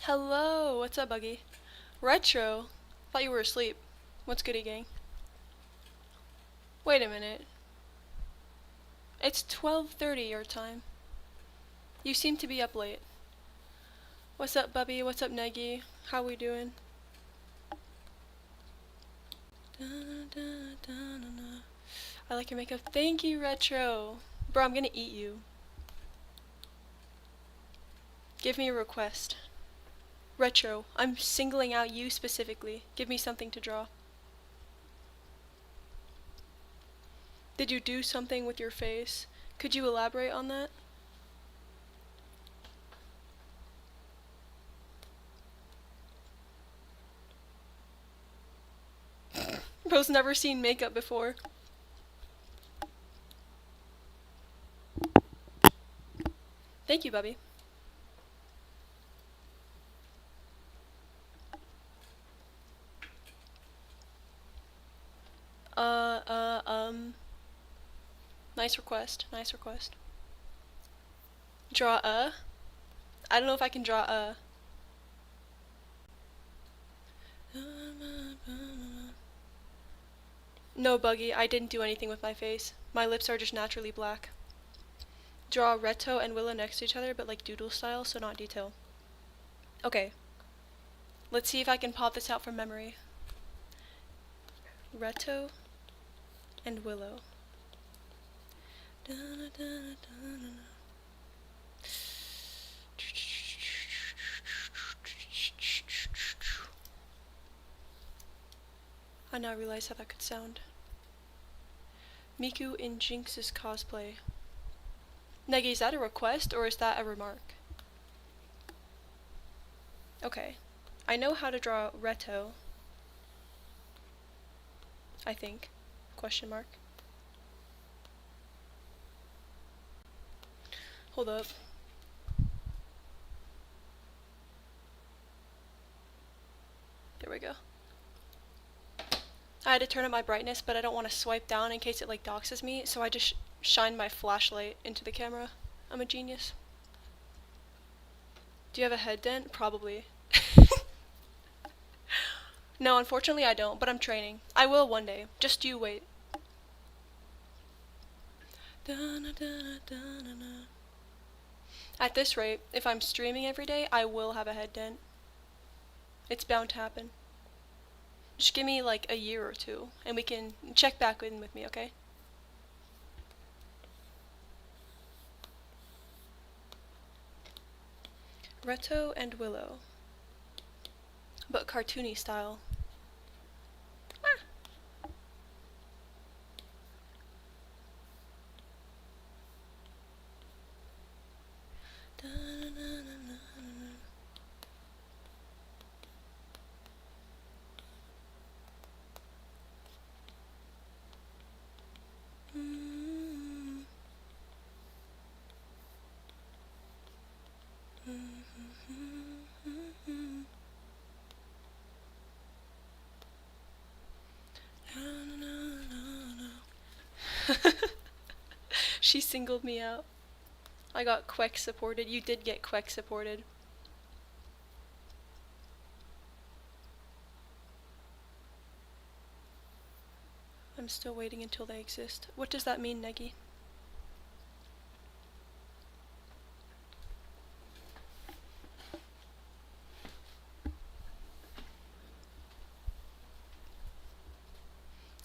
Hello, what's up, Buggy? Retro? Thought you were asleep. What's goody, gang? Wait a minute. It's 12:30 your time. You seem to be up late. What's up, Bubby? What's up, Neggy? How we doing? I like your makeup. Thank you, Retro. Bro, I'm gonna eat you. Give me a request. Retro, I'm singling out you specifically. Give me something to draw. Did you do something with your face? Could you elaborate on that? Bro's never seen makeup before. Thank you, Bubby. Uh, uh, um... Nice request. Nice request. Draw a? I don't know if I can draw a. No, Buggy, I didn't do anything with my face. My lips are just naturally black. Draw Reto and Willow next to each other, but like doodle style, so not detail. Okay. Let's see if I can pop this out from memory. Reto and Willow. I now realize how that could sound. Miku in Jinx's cosplay. Negi, is that a request or is that a remark? Okay. I know how to draw Reto. I think. Question mark. Hold up. There we go. I had to turn up my brightness, but I don't want to swipe down in case it like doxes me, so I just shined my flashlight into the camera. I'm a genius. Do you have a head dent? Probably. No, unfortunately I don't, but I'm training. I will one day. Just you wait. At this rate, if I'm streaming every day, I will have a head dent. It's bound to happen. Just give me like a year or two, and we can check back in with me, okay? Reto and Willow. But cartoony style. Ah. She singled me out. I got Queck supported. You did get Queck supported. I'm still waiting until they exist. What does that mean, Negi?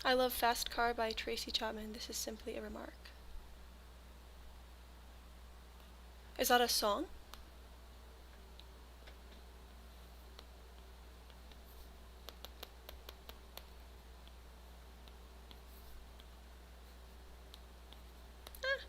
I love Fast Car by Tracy Chapman. This is simply a remark. Is that a song? Ah.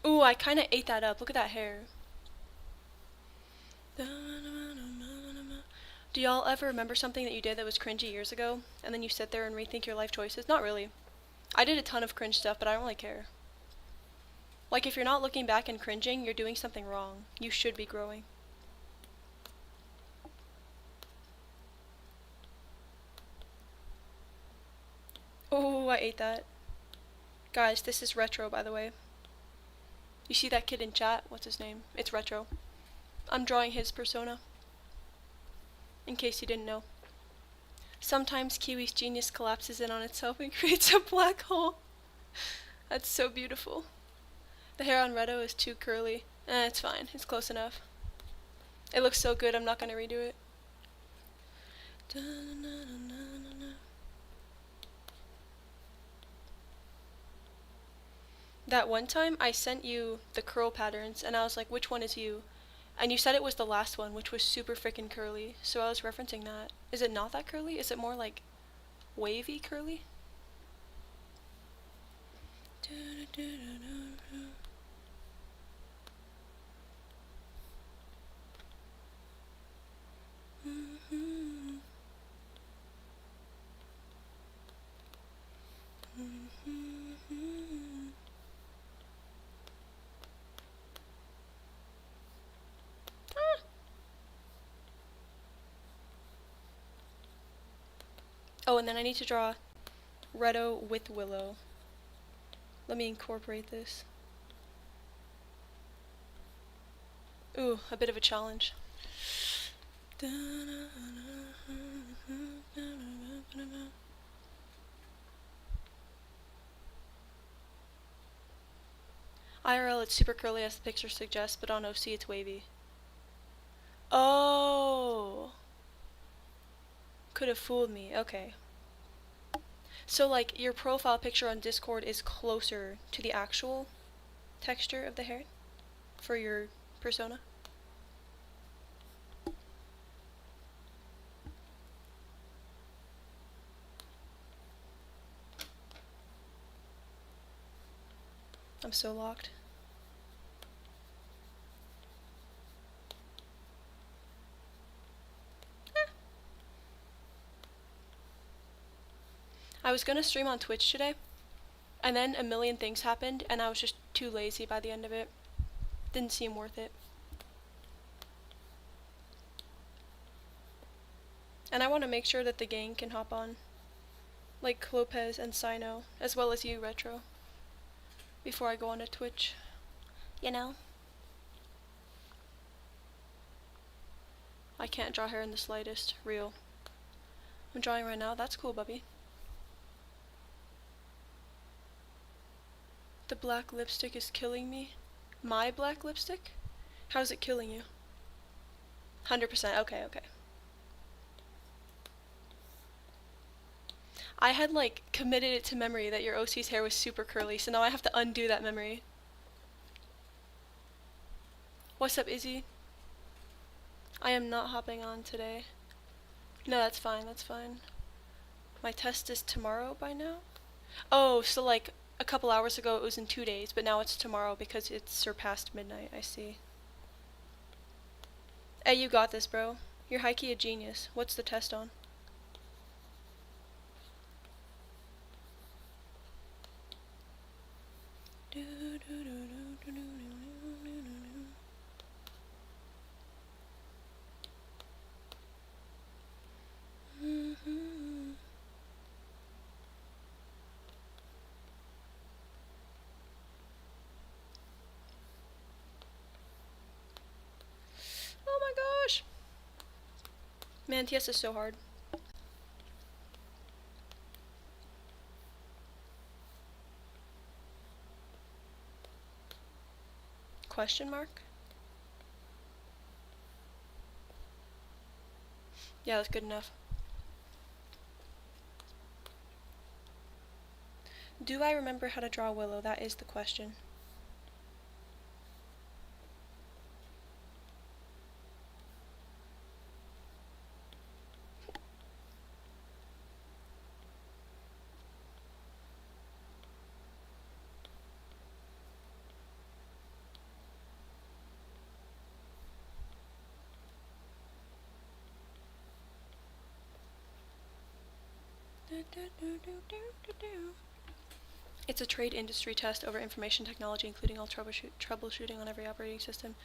Ooh, I kind of ate that up. Look at that hair. Do y'all ever remember something that you did that was cringy years ago, and then you sit there and rethink your life choices? Not really. I did a ton of cringe stuff, but I don't really care. Like, if you're not looking back and cringing, you're doing something wrong. You should be growing. Oh, I ate that. Guys, this is Retro, by the way. You see that kid in chat? What's his name? It's Retro. I'm drawing his persona. In case you didn't know. Sometimes Kiwi's genius collapses in on itself and creates a black hole. That's so beautiful. The hair on Reto is too curly. It's fine. It's close enough. It looks so good, I'm not gonna redo it. That one time I sent you the curl patterns and I was like, which one is you? And you said it was the last one, which was super freaking curly. So I was referencing that. Is it not that curly? Is it more like wavy curly? Oh, and then I need to draw Reto with Willow. Let me incorporate this. Ooh, a bit of a challenge. IRL it's super curly as the picture suggests, but on OC it's wavy. Oh! Could have fooled me, okay. So like, your profile picture on Discord is closer to the actual texture of the hair for your persona? I'm so locked. I was gonna stream on Twitch today, and then a million things happened, and I was just too lazy by the end of it. Didn't seem worth it. And I want to make sure that the gang can hop on. Like Lopez and Sino, as well as you, Retro. Before I go on to Twitch. You know? I can't draw hair in the slightest. Real. I'm drawing right now. That's cool, Bubby. The black lipstick is killing me. My black lipstick? How's it killing you? 100%. Okay, okay. I had like committed it to memory that your OC's hair was super curly, so now I have to undo that memory. What's up, Izzy? I am not hopping on today. No, that's fine, that's fine. My test is tomorrow by now? Oh, so like a couple hours ago it was in 2 days, but now it's tomorrow because it's surpassed midnight, I see. Hey, you got this, bro. You're high-key a genius. What's the test on? Oh my gosh! Man, TS is so hard. Question mark? Yeah, that's good enough. Do I remember how to draw Willow? That is the question. It's a trade industry test over information technology, including all troubleshooting on every operating system,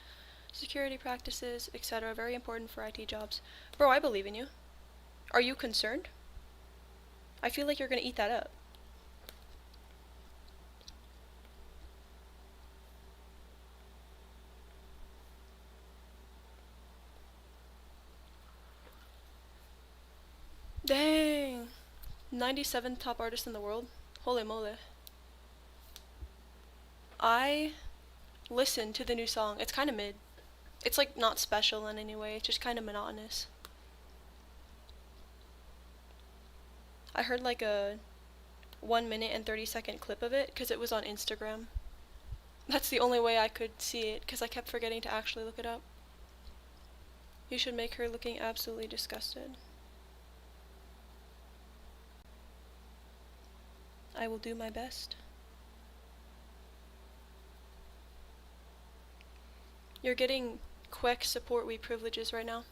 security practices, etc. Very important for IT jobs. Bro, I believe in you. Are you concerned? I feel like you're gonna eat that up. Dang! 97th top artist in the world? Holy moly. I listened to the new song. It's kind of mid. It's like not special in any way. It's just kind of monotonous. I heard like a 1 minute and 30-second clip of it because it was on Instagram. That's the only way I could see it because I kept forgetting to actually look it up. You should make her looking absolutely disgusted. I will do my best. You're getting Queck support we privileges right now.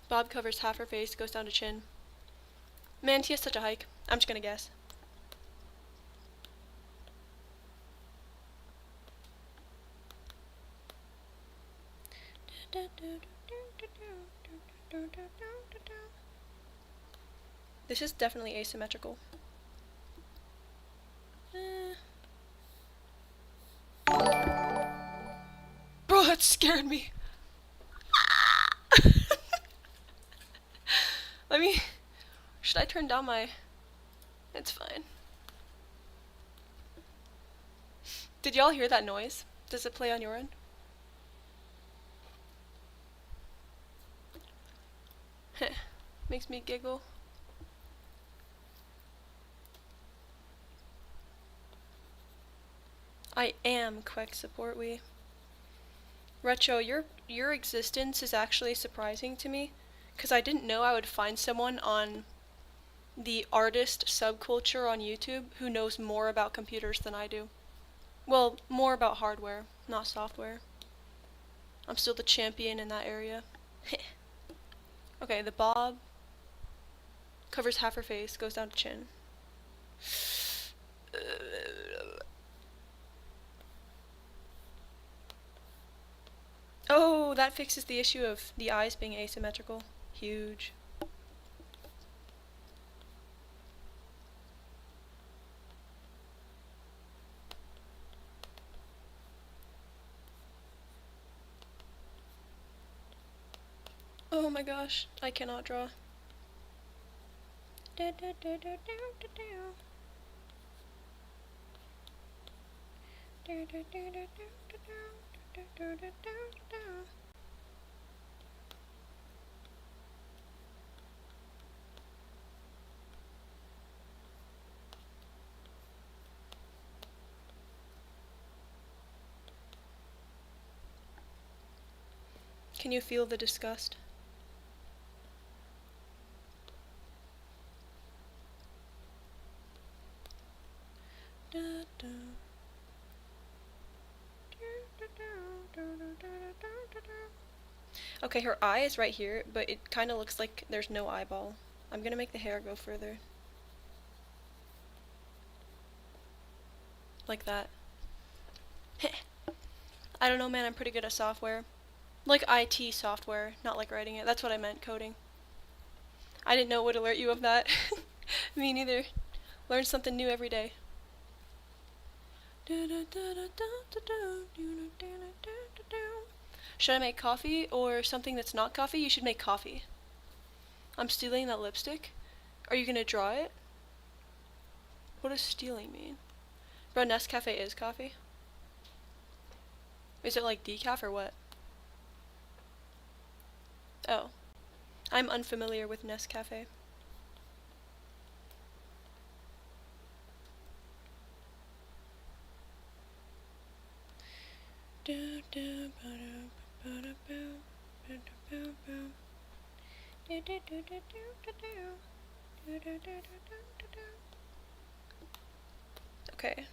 Bob covers half her face, goes down to chin. Man, he has such a hike. I'm just gonna guess. This is definitely asymmetrical. Bro, that scared me. Let me... Should I turn down my... It's fine. Did y'all hear that noise? Does it play on your end? Makes me giggle. I am Queck support we. Retro, your existence is actually surprising to me, because I didn't know I would find someone on the artist subculture on YouTube who knows more about computers than I do. Well, more about hardware, not software. I'm still the champion in that area. Okay, the bob covers half her face, goes down to chin. Oh, that fixes the issue of the eyes being asymmetrical. Huge. Oh my gosh, I cannot draw. Can you feel the disgust? Okay, her eye is right here, but it kind of looks like there's no eyeball. I'm gonna make the hair go further. Like that. I don't know, man, I'm pretty good at software. Like IT software, not like writing it. That's what I meant, coding. I didn't know it would alert you of that. Me neither. Learn something new every day. Should I make coffee or something that's not coffee? You should make coffee. I'm stealing that lipstick. Are you gonna draw it? What does stealing mean? Bro, Nescafe is coffee? Is it like decaf or what? Oh. I'm unfamiliar with Nescafe. Okay.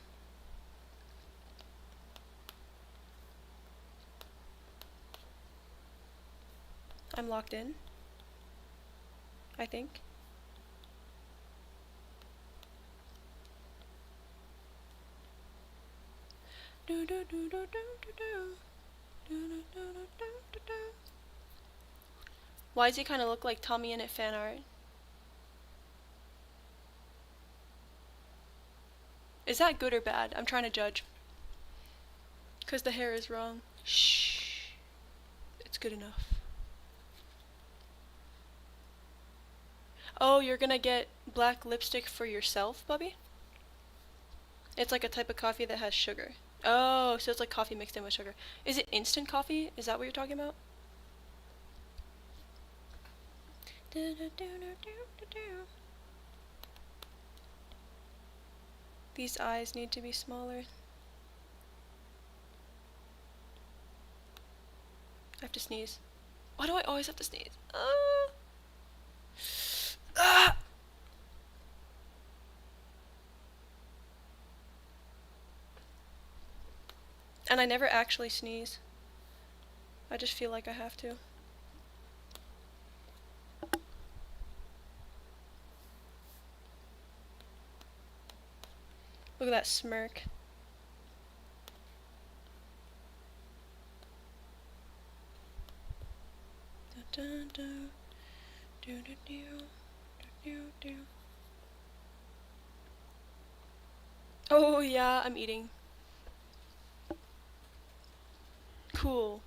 I'm locked in, I think. Why does he kind of look like Tommy Innit fan art? Is that good or bad? I'm trying to judge. Because the hair is wrong. Shh. It's good enough. Oh, you're gonna get black lipstick for yourself, Bubby? It's like a type of coffee that has sugar. Oh, so it's like coffee mixed in with sugar. Is it instant coffee? Is that what you're talking about? These eyes need to be smaller. I have to sneeze. Why do I always have to sneeze? Ah! And I never actually sneeze. I just feel like I have to. Look at that smirk. Oh yeah, I'm eating. Cool.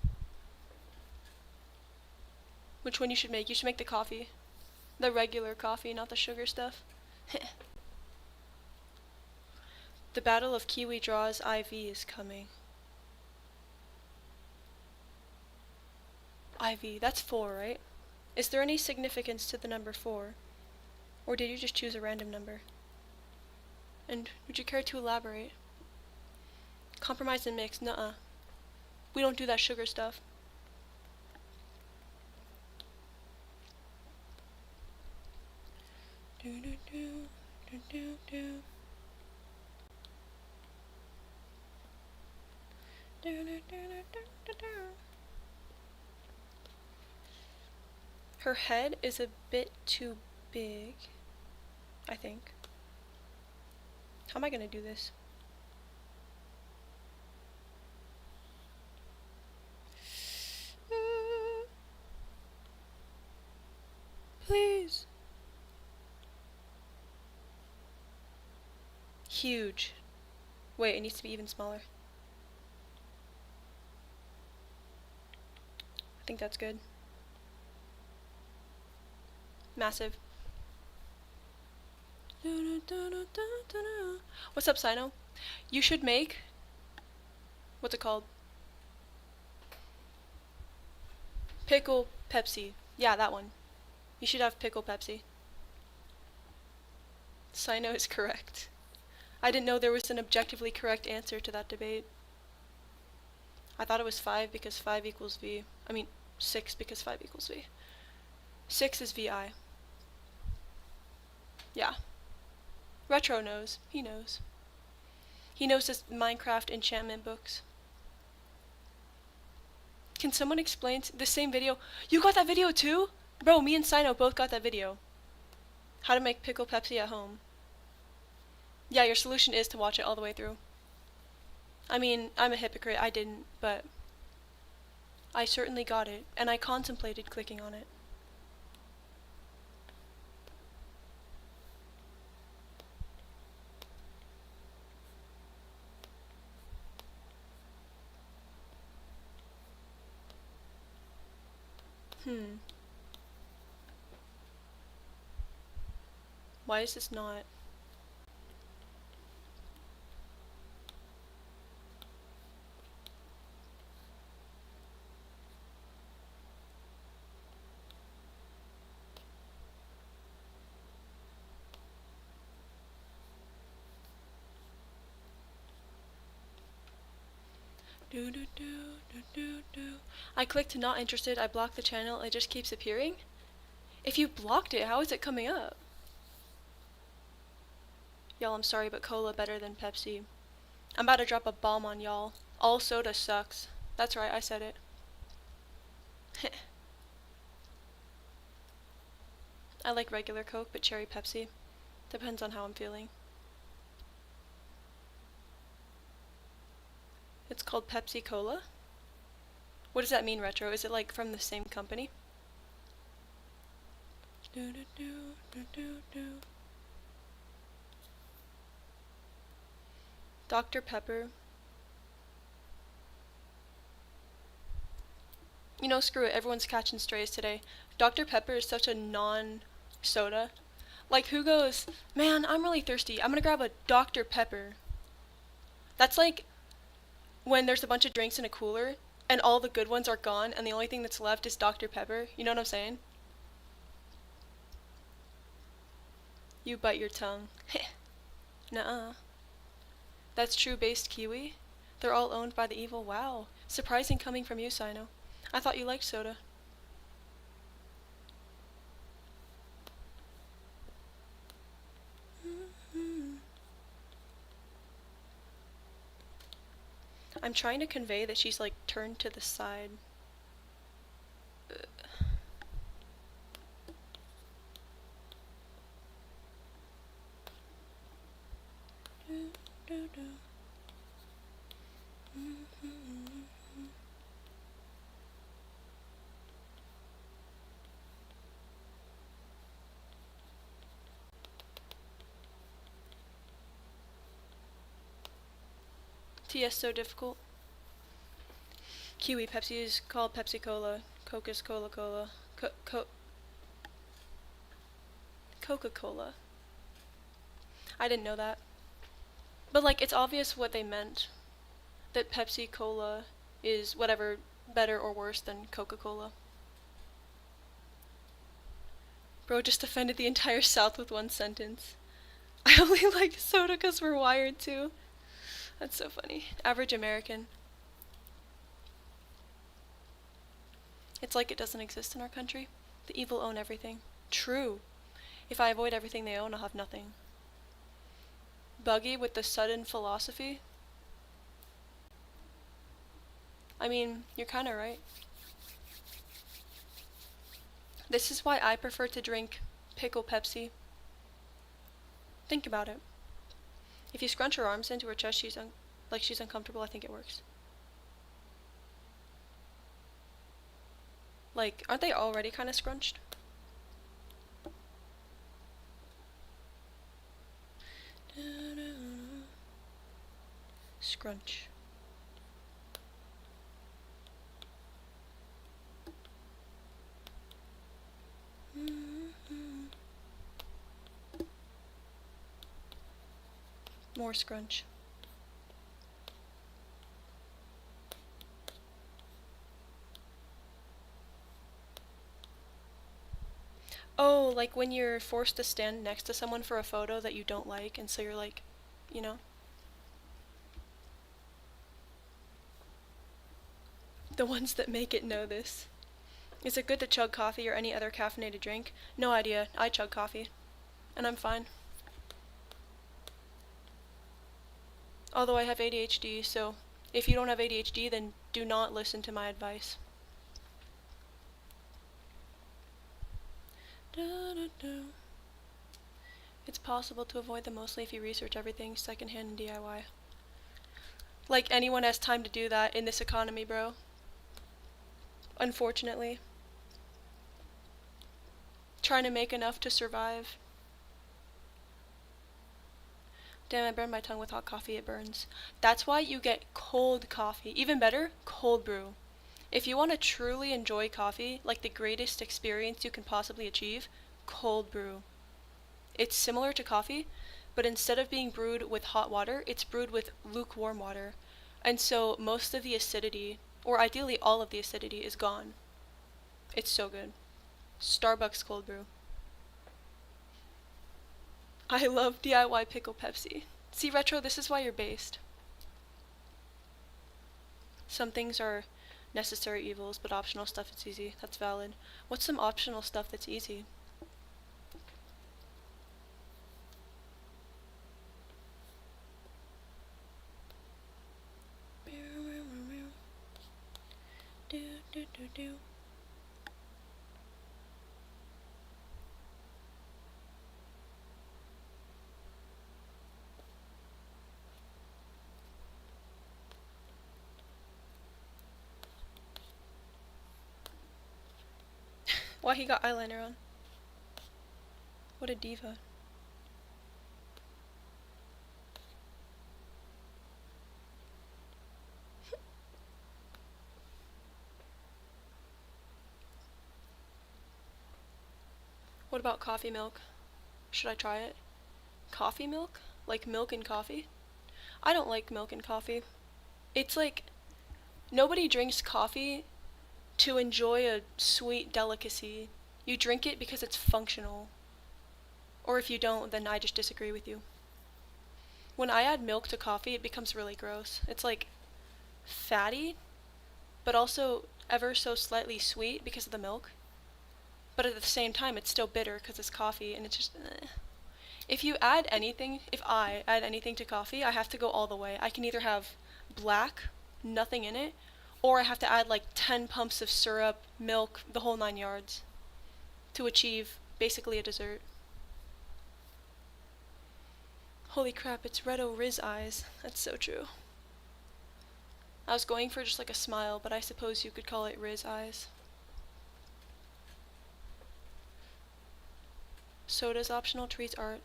Which one you should make? You should make the coffee. The regular coffee, not the sugar stuff. The Battle of Kiwi Draws IV is coming. IV, that's 4, right? Is there any significance to the number 4? Or did you just choose a random number? And would you care to elaborate? Compromise and mix, nuh-uh. We don't do that sugar stuff. Her head is a bit too big, I think. How am I gonna do this? Please. Huge. Wait, it needs to be even smaller. I think that's good. Massive. What's up, Sino? You should make... What's it called? Pickle Pepsi. Yeah, that one. You should have pickle Pepsi. Sino is correct. I didn't know there was an objectively correct answer to that debate. I thought it was 5 because 5 equals V. I mean, 6 because 5 equals V. 6 is VI. Yeah. Retro knows. He knows. He knows his Minecraft enchantment books. Can someone explain the same video? You got that video too? Bro, me and Sino both got that video. How to make pickle Pepsi at home. Yeah, your solution is to watch it all the way through. I mean, I'm a hypocrite. I didn't, but I certainly got it, and I contemplated clicking on it. Why is this not? I clicked not interested, I blocked the channel, it just keeps appearing? If you blocked it, how is it coming up? Y'all, I'm sorry, but cola better than Pepsi. I'm about to drop a bomb on y'all. All soda sucks. That's right, I said it. I like regular Coke, but cherry Pepsi. Depends on how I'm feeling. It's called Pepsi Cola? What does that mean, Retro? Is it like from the same company? Dr. Pepper. You know, screw it, everyone's catching strays today. Dr. Pepper is such a non-soda. Like, who goes, man, I'm really thirsty, I'm gonna grab a Dr. Pepper. That's like when there's a bunch of drinks in a cooler, and all the good ones are gone, and the only thing that's left is Dr. Pepper. You know what I'm saying? You bite your tongue. Heh. Nuh-uh. That's true-based kiwi? They're all owned by the evil. Wow. Surprising coming from you, Sino. I thought you liked soda. I'm trying to convey that she's like turned to the side. TS so difficult. Kiwi Pepsi is called Pepsi Cola. Coke is Cola Cola. Coca-Cola. I didn't know that. But like, it's obvious what they meant. That Pepsi Cola is whatever better or worse than Coca-Cola. Bro just offended the entire South with one sentence. I only like soda because we're wired to. That's so funny. Average American. It's like it doesn't exist in our country. The evil own everything. True. If I avoid everything they own, I'll have nothing. Buggy with the sudden philosophy. I mean, you're kinda right. This is why I prefer to drink pickle Pepsi. Think about it. If you scrunch her arms into her chest, she's uncomfortable, I think it works. Like, aren't they already kind of scrunched? Scrunch. More scrunch. Oh, like when you're forced to stand next to someone for a photo that you don't like, and so you're like, you know? The ones that make it know this. Is it good to chug coffee or any other caffeinated drink? No idea. I chug coffee. And I'm fine. Although I have ADHD, so if you don't have ADHD, then do not listen to my advice. It's possible to avoid them mostly if you research everything secondhand and DIY. Like anyone has time to do that in this economy, bro. Unfortunately. Trying to make enough to survive. Damn, I burned my tongue with hot coffee, it burns. That's why you get cold coffee. Even better, cold brew. If you want to truly enjoy coffee, like the greatest experience you can possibly achieve, cold brew. It's similar to coffee, but instead of being brewed with hot water, it's brewed with lukewarm water. And so most of the acidity, or ideally all of the acidity, is gone. It's so good. Starbucks cold brew. I love DIY pickle Pepsi. See, Retro, this is why you're based. Some things are necessary evils, but optional stuff it's easy. That's valid. What's some optional stuff that's easy? Why he got eyeliner on? What a diva. What about coffee milk? Should I try it? Coffee milk? Like milk and coffee? I don't like milk and coffee. It's like, nobody drinks coffee to enjoy a sweet delicacy. You drink it because it's functional. Or if you don't, then I just disagree with you. When I add milk to coffee, it becomes really gross. It's like fatty, but also ever so slightly sweet because of the milk. But at the same time, it's still bitter because it's coffee, and it's just, If I add anything to coffee, I have to go all the way. I can either have black, nothing in it, or I have to add like 10 pumps of syrup, milk, the whole 9 yards to achieve basically a dessert. Holy crap, it's Redo Riz eyes. That's so true. I was going for just like a smile, but I suppose you could call it Riz eyes. Soda's optional, treats art.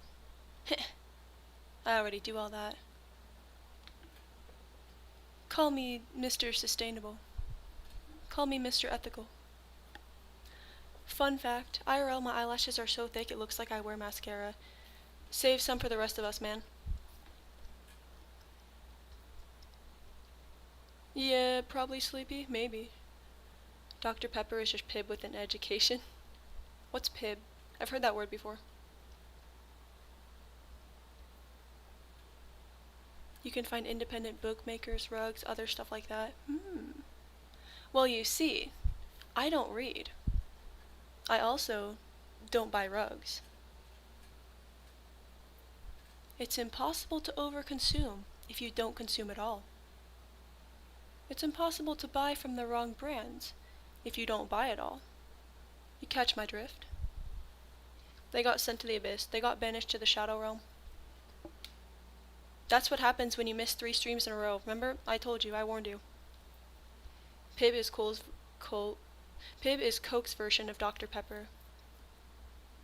I already do all that. Call me Mr. Sustainable. Call me Mr. Ethical. Fun fact, IRL my eyelashes are so thick it looks like I wear mascara. Save some for the rest of us, man. Yeah, probably sleepy, maybe. Dr. Pepper is just Pib with an education. What's Pib? I've heard that word before. You can find independent bookmakers, rugs, other stuff like that. Well, you see, I don't read. I also don't buy rugs. It's impossible to overconsume if you don't consume at all. It's impossible to buy from the wrong brands if you don't buy at all. You catch my drift? They got sent to the abyss. They got banished to the Shadow Realm. That's what happens when you miss 3 streams in a row. Remember? I told you. I warned you. Pib is Coke's version of Dr. Pepper.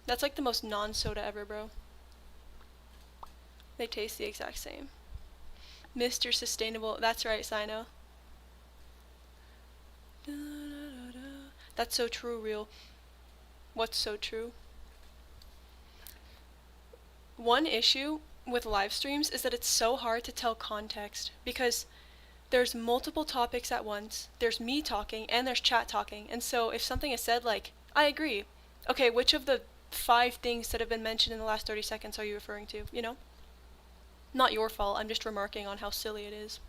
That's like the most non-soda ever, bro. They taste the exact same. Mr. Sustainable. That's right, Sino. That's so true, real. What's so true? One issue with live streams is that it's so hard to tell context because there's multiple topics at once, there's me talking, and there's chat talking, and so if something is said like, I agree, okay, which of the 5 things that have been mentioned in the last 30 seconds are you referring to, you know? Not your fault, I'm just remarking on how silly it is.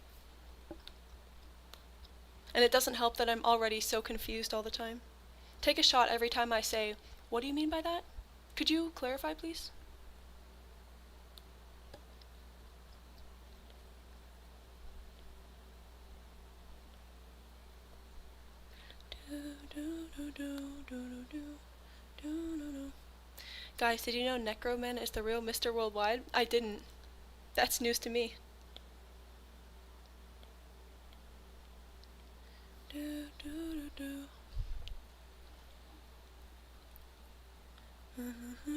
And it doesn't help that I'm already so confused all the time. Take a shot every time I say, what do you mean by that? Could you clarify, please? Guys, did you know Necroman is the real Mr. Worldwide? I didn't. That's news to me.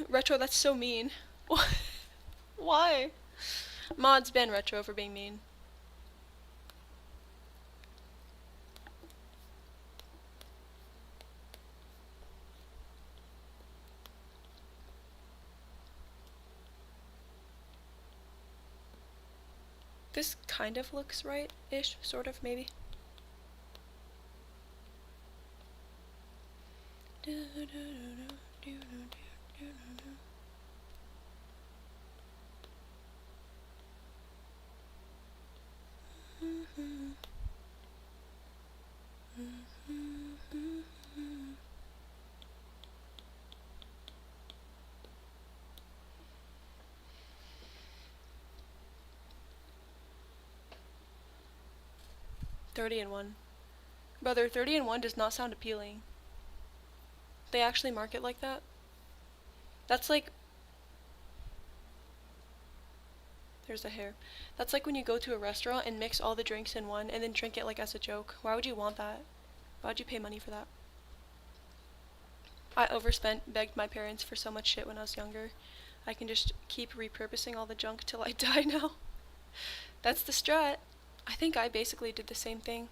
Retro, that's so mean. Why? Mods ban Retro for being mean. This kind of looks right-ish, sort of, maybe. $30-1. Brother, $30-1 does not sound appealing. They actually market like that? That's like... There's a hair. That's like when you go to a restaurant and mix all the drinks in one and then drink it like as a joke. Why would you want that? Why would you pay money for that? I overspent, begged my parents for so much shit when I was younger. I can just keep repurposing all the junk till I die now. That's the strat. I think I basically did the same thing.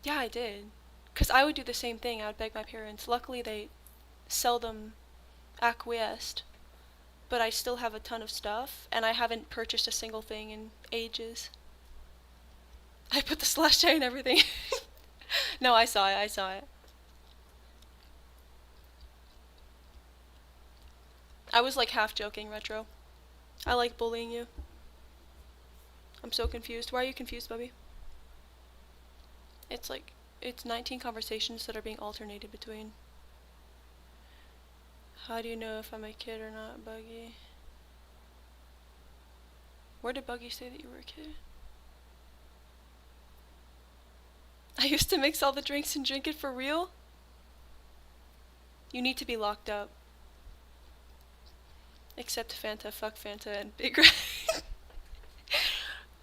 Yeah, I did. Because I would do the same thing. I would beg my parents. Luckily, they seldom acquiesced. But I still have a ton of stuff, and I haven't purchased a single thing in ages. I put the /J and everything. No, I saw it. I was like half joking, Retro. I like bullying you. I'm so confused. Why are you confused, Bubby? It's 19 conversations that are being alternated between. How do you know if I'm a kid or not, Buggy? Where did Buggy say that you were a kid? I used to mix all the drinks and drink it for real? You need to be locked up. Except Fanta, fuck Fanta, and Big Red.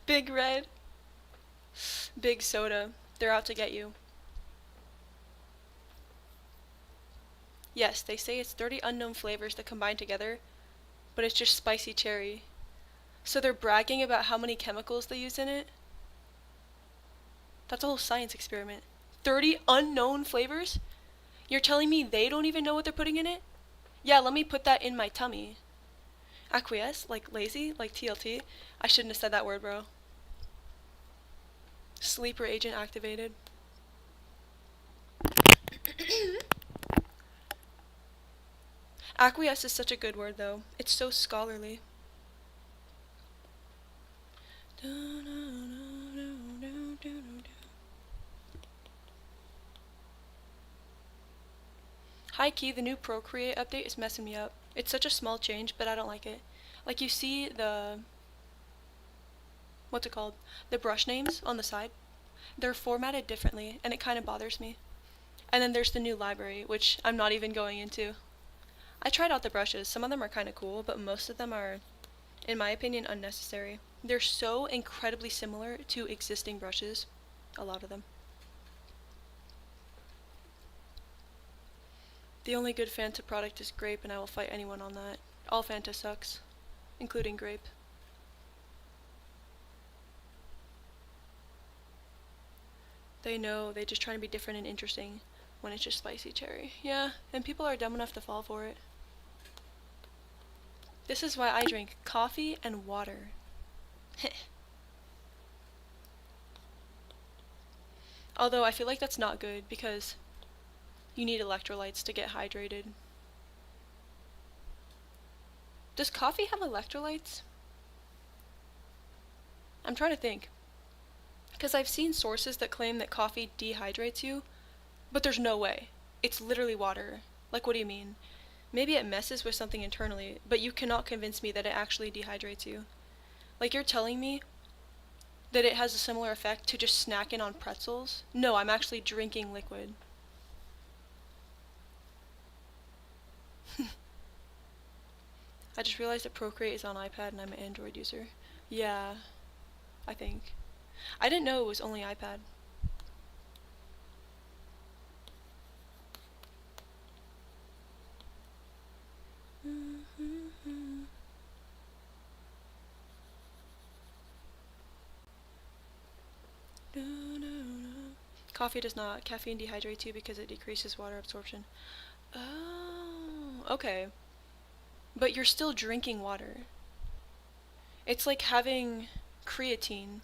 Big Red. Big Soda. They're out to get you. Yes, they say it's 30 unknown flavors that combine together, but it's just spicy cherry. So they're bragging about how many chemicals they use in it? That's a whole science experiment. 30 unknown flavors? You're telling me they don't even know what they're putting in it? Yeah, let me put that in my tummy. Acquiesce? Like lazy? Like TLT? I shouldn't have said that word, bro. Sleeper agent activated. Acquiesce is such a good word, though. It's so scholarly. High key, the new Procreate update is messing me up. It's such a small change, but I don't like it. Like, you see the... what's it called? The brush names on the side? They're formatted differently, and it kind of bothers me. And then there's the new library, which I'm not even going into. I tried out the brushes. Some of them are kind of cool, but most of them are, in my opinion, unnecessary. They're so incredibly similar to existing brushes. A lot of them. The only good Fanta product is grape, and I will fight anyone on that. All Fanta sucks, including grape. They know, they just try to be different and interesting when it's just spicy cherry. Yeah, and people are dumb enough to fall for it. This is why I drink coffee and water. Although I feel like that's not good because you need electrolytes to get hydrated. Does coffee have electrolytes? I'm trying to think. Because I've seen sources that claim that coffee dehydrates you, but there's no way. It's literally water. Like, what do you mean? Maybe it messes with something internally, but you cannot convince me that it actually dehydrates you. Like, you're telling me that it has a similar effect to just snacking on pretzels? No, I'm actually drinking liquid. I just realized that Procreate is on iPad and I'm an Android user. Yeah, I think. I didn't know it was only iPad. Coffee does not. Caffeine dehydrates you because it decreases water absorption. Oh, okay. But you're still drinking water. It's like having creatine.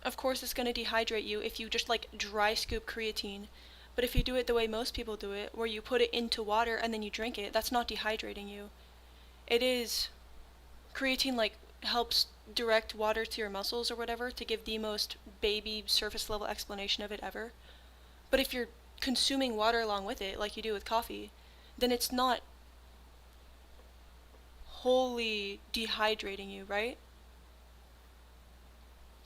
Of course it's going to dehydrate you if you just like dry scoop creatine. But if you do it the way most people do it, where you put it into water and then you drink it, that's not dehydrating you. It is... creatine like helps direct water to your muscles or whatever to give the most baby surface level explanation of it ever. But if you're consuming water along with it, like you do with coffee, then it's not wholly dehydrating you, right?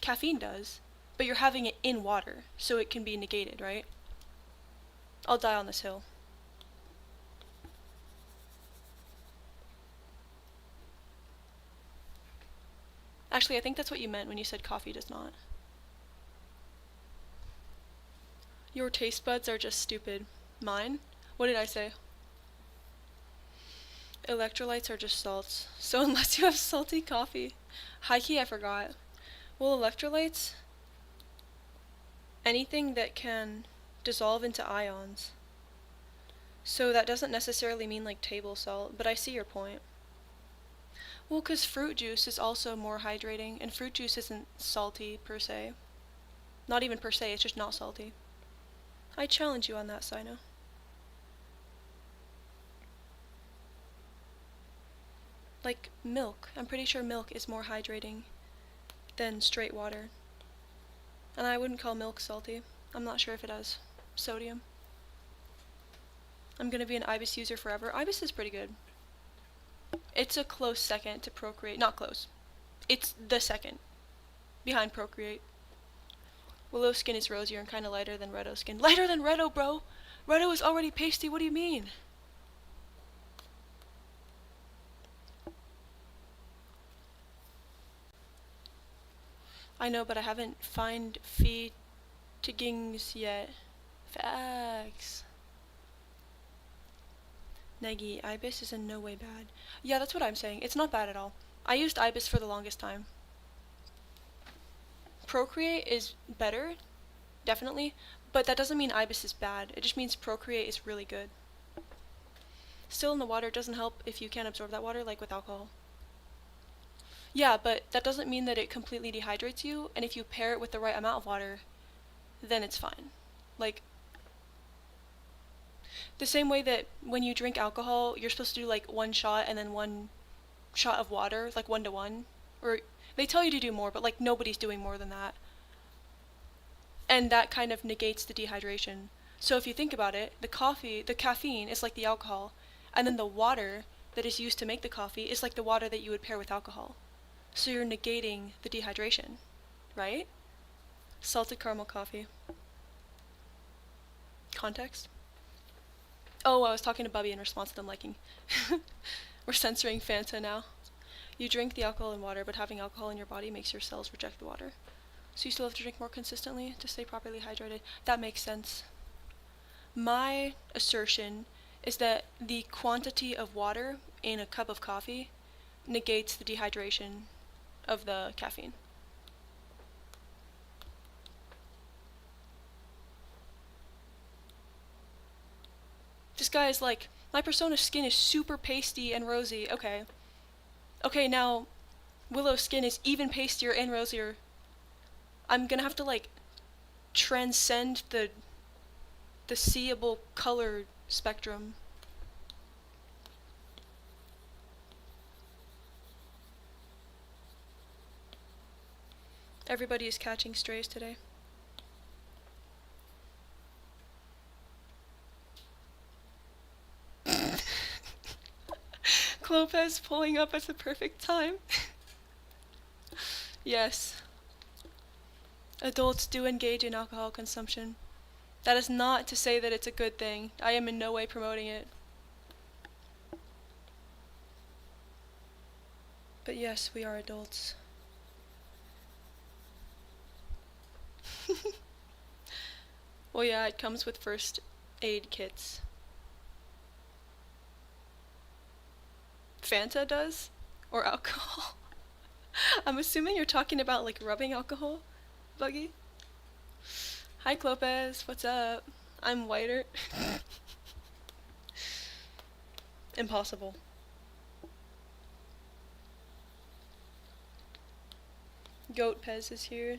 Caffeine does, but you're having it in water, so it can be negated, right? I'll die on this hill. Actually, I think that's what you meant when you said coffee does not. Your taste buds are just stupid. Mine? What did I say? Electrolytes are just salts. So unless you have salty coffee. High key, I forgot. Well, electrolytes, anything that can dissolve into ions. So that doesn't necessarily mean like table salt, but I see your point. Well, because fruit juice is also more hydrating, and fruit juice isn't salty per se. Not even per se, it's just not salty. I challenge you on that, Sino. Like milk. I'm pretty sure milk is more hydrating than straight water. And I wouldn't call milk salty. I'm not sure if it has sodium. I'm gonna be an Ibis user forever. Ibis is pretty good. It's a close second to Procreate. Not close. It's the second behind Procreate. Willow skin is rosier and kind of lighter than Reddo skin. Lighter than Reddo, bro! Reddo is already pasty, what do you mean? I know, but I haven't find feetings yet. Facts. Negi, Ibis is in no way bad. Yeah, that's what I'm saying. It's not bad at all. I used Ibis for the longest time. Procreate is better, definitely, but that doesn't mean Ibis is bad. It just means Procreate is really good. Still in the water doesn't help if you can't absorb that water, like with alcohol. Yeah, but that doesn't mean that it completely dehydrates you, and if you pair it with the right amount of water, then it's fine. Like, the same way that when you drink alcohol, you're supposed to do like 1 shot and then 1 shot of water, like 1 to 1. Or they tell you to do more, but like nobody's doing more than that. And that kind of negates the dehydration. So if you think about it, the caffeine is like the alcohol, and then the water that is used to make the coffee is like the water that you would pair with alcohol. So you're negating the dehydration, right? Salted caramel coffee. Context? Oh, I was talking to Bubby in response to them liking. We're censoring Fanta now. You drink the alcohol in water, but having alcohol in your body makes your cells reject the water. So you still have to drink more consistently to stay properly hydrated. That makes sense. My assertion is that the quantity of water in a cup of coffee negates the dehydration of the caffeine. This guy is like, my Persona skin is super pasty and rosy. Okay. Okay, now Willow's skin is even pastier and rosier. I'm gonna have to like transcend the seeable color spectrum. Everybody is catching strays today. Clopez pulling up at the perfect time. Yes. Adults do engage in alcohol consumption. That is not to say that it's a good thing. I am in no way promoting it. But yes, we are adults. Well, yeah, it comes with first aid kits. Fanta does? Or alcohol? I'm assuming you're talking about like rubbing alcohol, Buggy? Hi Clopez, what's up? I'm whiter. Impossible. Goat Pez is here.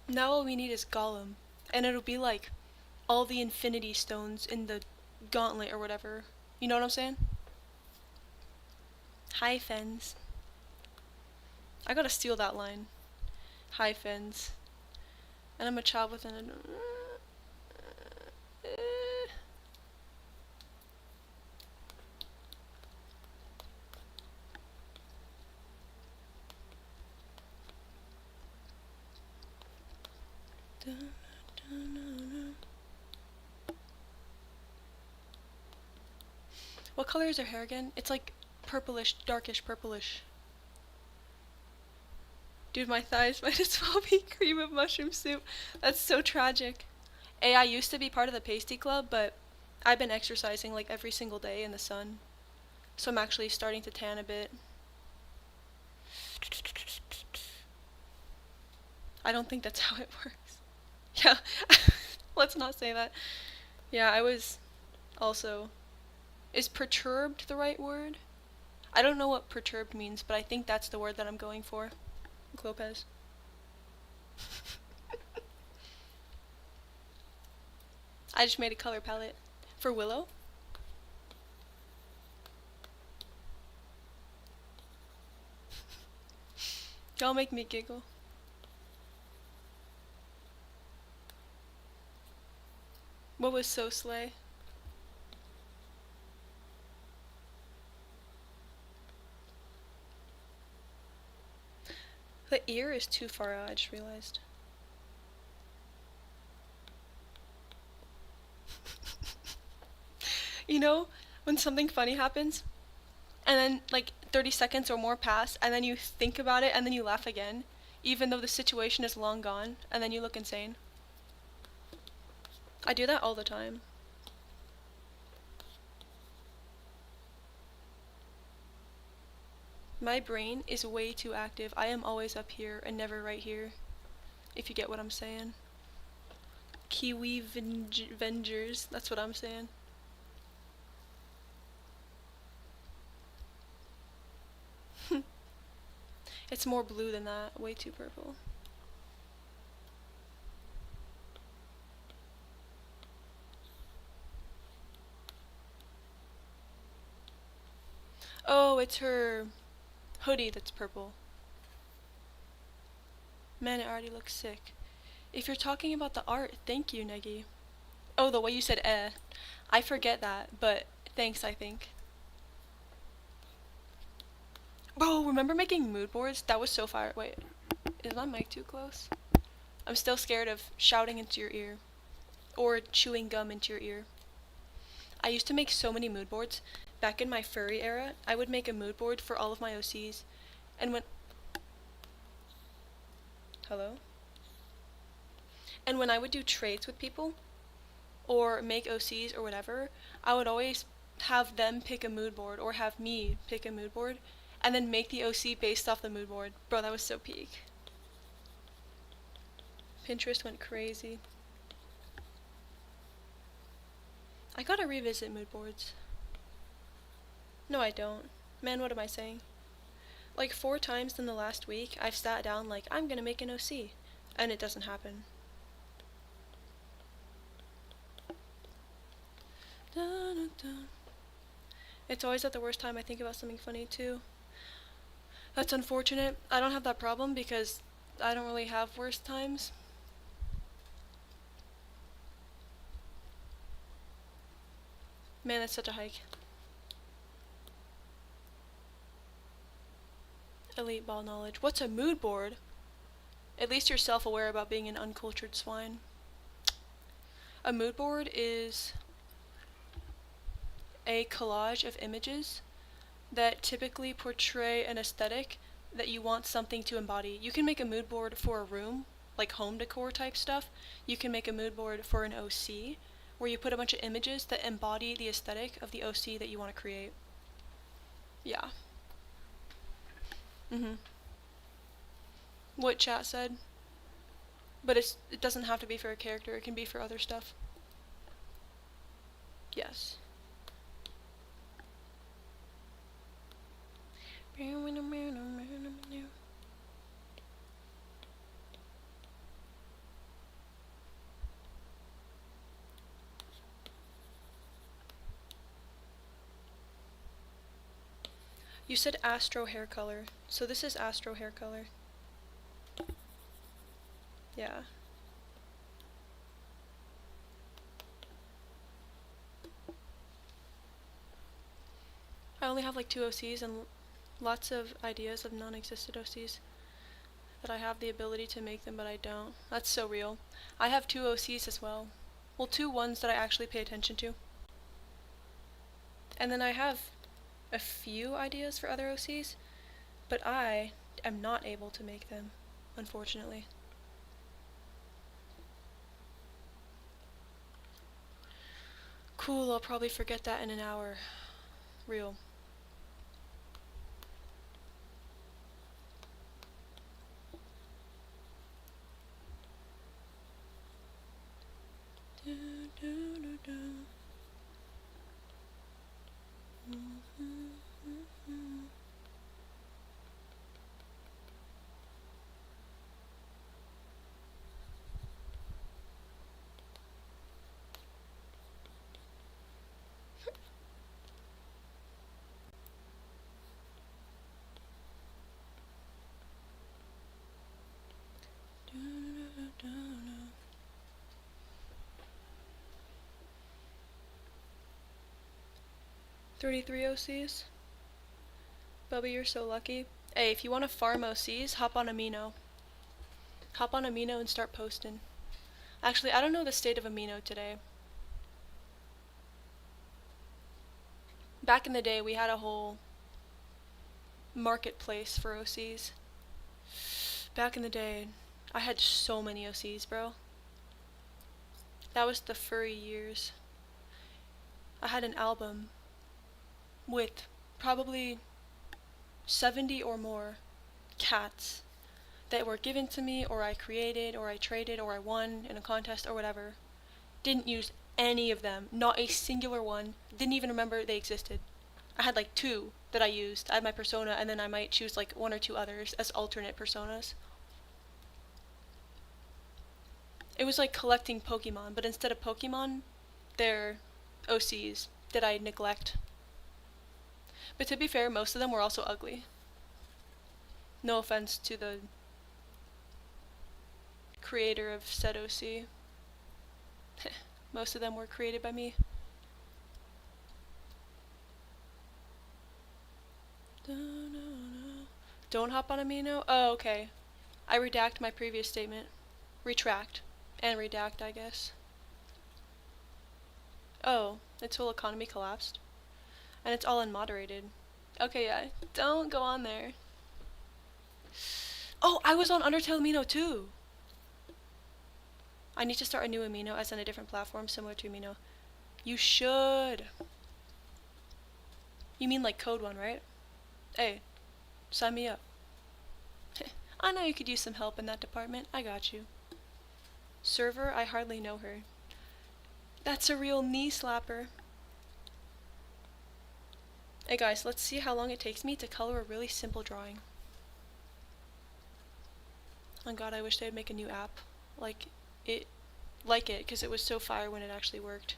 Now all we need is Gollum. And it'll be like all the Infinity Stones in the gauntlet or whatever. You know what I'm saying? Hi, Fens. I gotta steal that line. Hi, Fens. And I'm a child with an... What color is her hair again? It's like purplish, darkish purplish. Dude, my thighs might as well be cream of mushroom soup. That's so tragic. I used to be part of the pasty club, but I've been exercising like every single day in the sun. So I'm actually starting to tan a bit. I don't think that's how it works. Yeah, let's not say that. Yeah, I was also... Is perturbed the right word? I don't know what perturbed means, but I think that's the word that I'm going for. Lopez. I just made a color palette for Willow. Y'all make me giggle. What was so slay? The ear is too far out, I just realized. You know, when something funny happens, and then like 30 seconds or more pass, and then you think about it, and then you laugh again, even though the situation is long gone, and then you look insane. I do that all the time. My brain is way too active. I am always up here and never right here, if you get what I'm saying. Kiwi Vengers, that's what I'm saying. It's more blue than that, way too purple. Oh, it's her hoodie that's purple. Man, it already looks sick. If you're talking about the art, thank you, Negi. Oh, the way you said eh. I forget that, but thanks, I think. Bro, remember making mood boards? That was so fire. Wait, is my mic too close? I'm still scared of shouting into your ear. Or chewing gum into your ear. I used to make so many mood boards. Back in my furry era, I would make a mood board for all of my OCs. And when... Hello? And when I would do trades with people, or make OCs or whatever, I would always have them pick a mood board, or have me pick a mood board, and then make the OC based off the mood board. Bro, that was so peak. Pinterest went crazy. I gotta revisit mood boards. No, I don't. Man, what am I saying? Like 4 times in the last week, I've sat down like, I'm gonna make an OC, and it doesn't happen. It's always at the worst time I think about something funny too. That's unfortunate. I don't have that problem because I don't really have worst times. Man, it's such a hike. Elite ball knowledge. What's a mood board? At least you're self-aware about being an uncultured swine. A mood board is a collage of images that typically portray an aesthetic that you want something to embody. You can make a mood board for a room, like home decor type stuff. You can make a mood board for an OC, where you put a bunch of images that embody the aesthetic of the OC that you want to create. Yeah. What chat said. But it doesn't have to be for a character, it can be for other stuff. Yes. You said Astro hair color, so this is Astro hair color. Yeah. I only have like 2 OCs and lots of ideas of non-existent OCs that I have the ability to make them, but I don't. That's so real. I have 2 OCs as well. Well, 2 ones that I actually pay attention to. And then I have a few ideas for other OCs, but I am not able to make them. unfortunately. Cool, I'll probably forget that in an hour. Real. Do, do, do, do. 33 OCs? Bubby, you're so lucky. Hey, if you want to farm OCs, hop on Amino. Hop on Amino and start posting. Actually, I don't know the state of Amino today. Back in the day, we had a whole marketplace for OCs. Back in the day, I had so many OCs, bro. That was the furry years. I had an album with probably 70 or more cats that were given to me, or I created, or I traded, or I won in a contest, or whatever. Didn't use any of them. Not a singular one. Didn't even remember they existed. I had like 2 that I used. I had my persona, and then I might choose like 1 or 2 others as alternate personas. It was like collecting Pokemon, but instead of Pokemon, they're OCs that I neglect. But to be fair, most of them were also ugly. No offense to the creator of said OC. Most of them were created by me. Don't hop on Amino? Oh, okay. I redact my previous statement. Retract. And redact, I guess. Oh, its whole economy collapsed? And it's all unmoderated. Okay, yeah. Don't go on there. Oh, I was on Undertale Amino too! I need to start a new Amino as on a different platform similar to Amino. You should! You mean like Code One, right? Hey, sign me up. I know you could use some help in that department. I got you. Server, I hardly know her. That's a real knee slapper. Hey guys, let's see how long it takes me to color a really simple drawing. Oh god, I wish they'd make a new app. Like it, because it was so fire when it actually worked.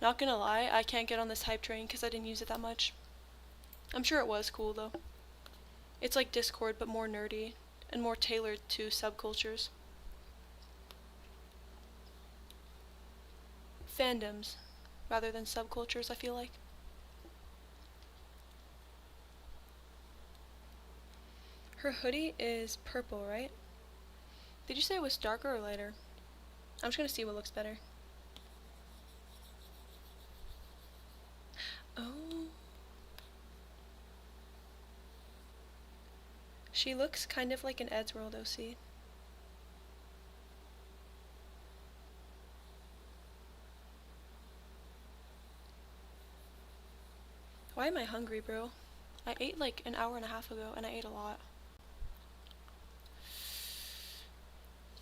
Not gonna lie, I can't get on this hype train because I didn't use it that much. I'm sure it was cool though. It's like Discord but more nerdy and more tailored to subcultures. Fandoms rather than subcultures, I feel like. Her hoodie is purple, right? Did you say it was darker or lighter? I'm just gonna see what looks better. Oh. She looks kind of like an Eddsworld OC. Why am I hungry, bro? I ate like an hour and a half ago, and I ate a lot.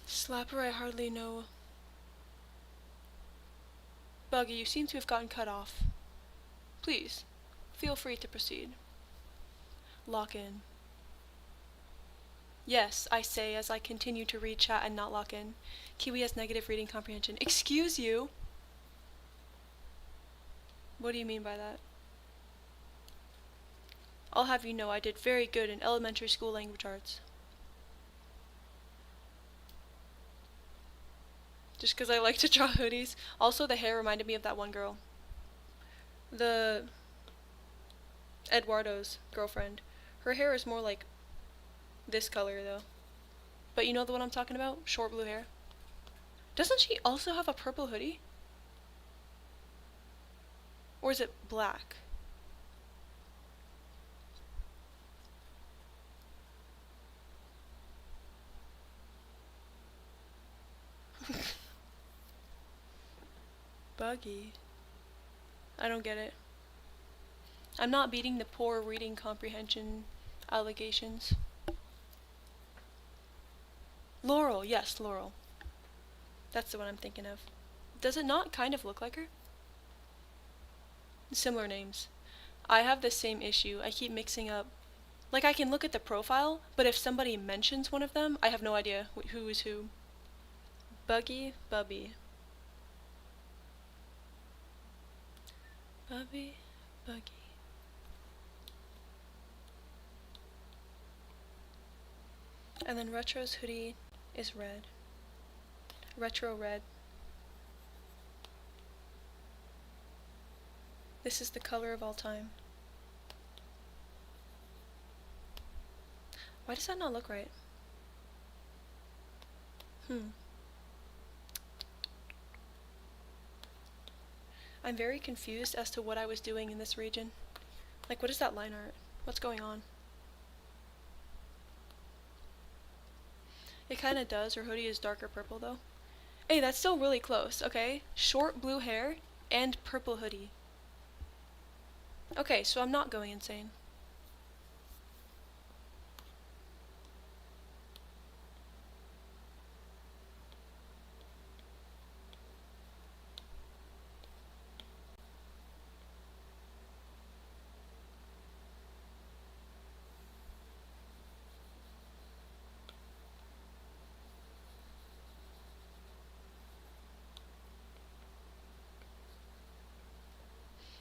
Slapper, I hardly know. Buggy, you seem to have gotten cut off. Please, feel free to proceed. Lock in. Yes, I say as I continue to read chat and not lock in. Kiwi has negative reading comprehension. Excuse you? What do you mean by that? I'll have you know I did very good in elementary school language arts. Just because I like to draw hoodies. Also, the hair reminded me of that one girl. The Eduardo's girlfriend. Her hair is more like this color though. But you know the one I'm talking about? Short blue hair. Doesn't she also have a purple hoodie? Or is it black? Buggy. I don't get it. I'm not beating the poor reading comprehension allegations. Laurel, yes, Laurel. That's the one I'm thinking of. Does it not kind of look like her? Similar names. I have the same issue. I keep mixing up. Like, I can look at the profile, but if somebody mentions one of them, I have no idea who is who. Buggy, Bubby. Bubby, Buggy. And then Retro's hoodie is red. Retro red. This is the color of all time. Why does that not look right? I'm very confused as to what I was doing in this region. Like, what is that line art? What's going on? It kinda does. Her hoodie is darker purple though. Hey, that's still really close, okay? Short blue hair and purple hoodie. Okay, so I'm not going insane.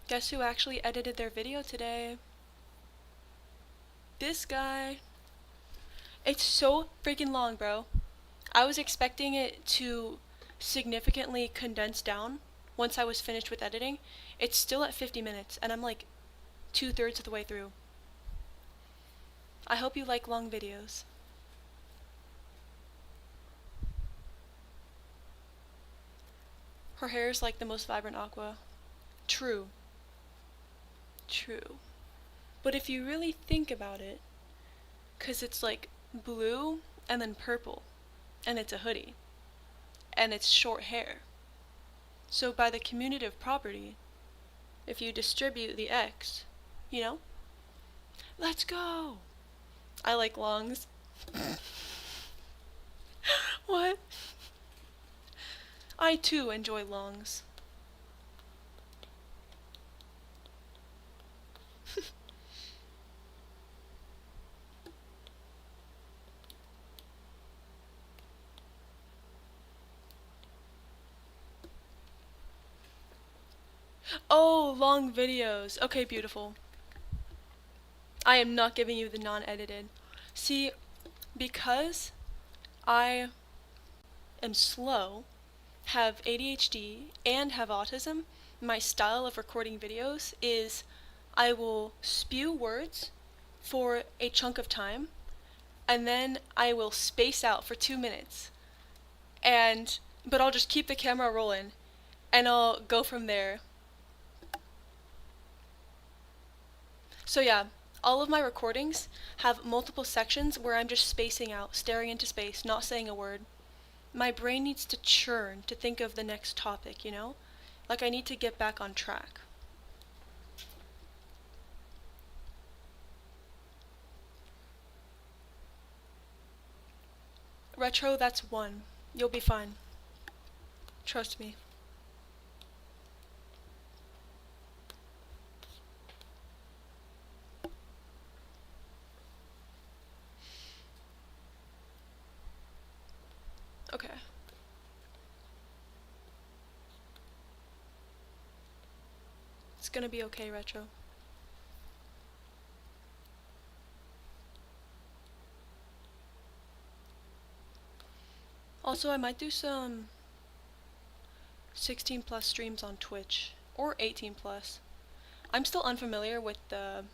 Guess who actually edited their video today? This guy. It's so freaking long, bro. I was expecting it to significantly condense down once I was finished with editing. It's still at 50 minutes, and I'm like 2/3 of the way through. I hope you like long videos. Her hair is like the most vibrant aqua. True. True. But if you really think about it, because it's like blue and then purple, and it's a hoodie, and it's short hair. So by the commutative property, if you distribute the x, you know? Let's go! I like longs. What? I too enjoy longs. Oh, long videos. Okay, beautiful. I am not giving you the non-edited. See, because I am slow, have ADHD, and have autism, my style of recording videos is I will spew words for a chunk of time, and then I will space out for 2 minutes. But I'll just keep the camera rolling, and I'll go from there. So yeah, all of my recordings have multiple sections where I'm just spacing out, staring into space, not saying a word. My brain needs to churn to think of the next topic, you know? Like I need to get back on track. Retro, that's 1. You'll be fine. Trust me. Okay. It's gonna be okay, Retro. Also, I might do some 16 plus streams on Twitch, or 18 plus. I'm still unfamiliar with the...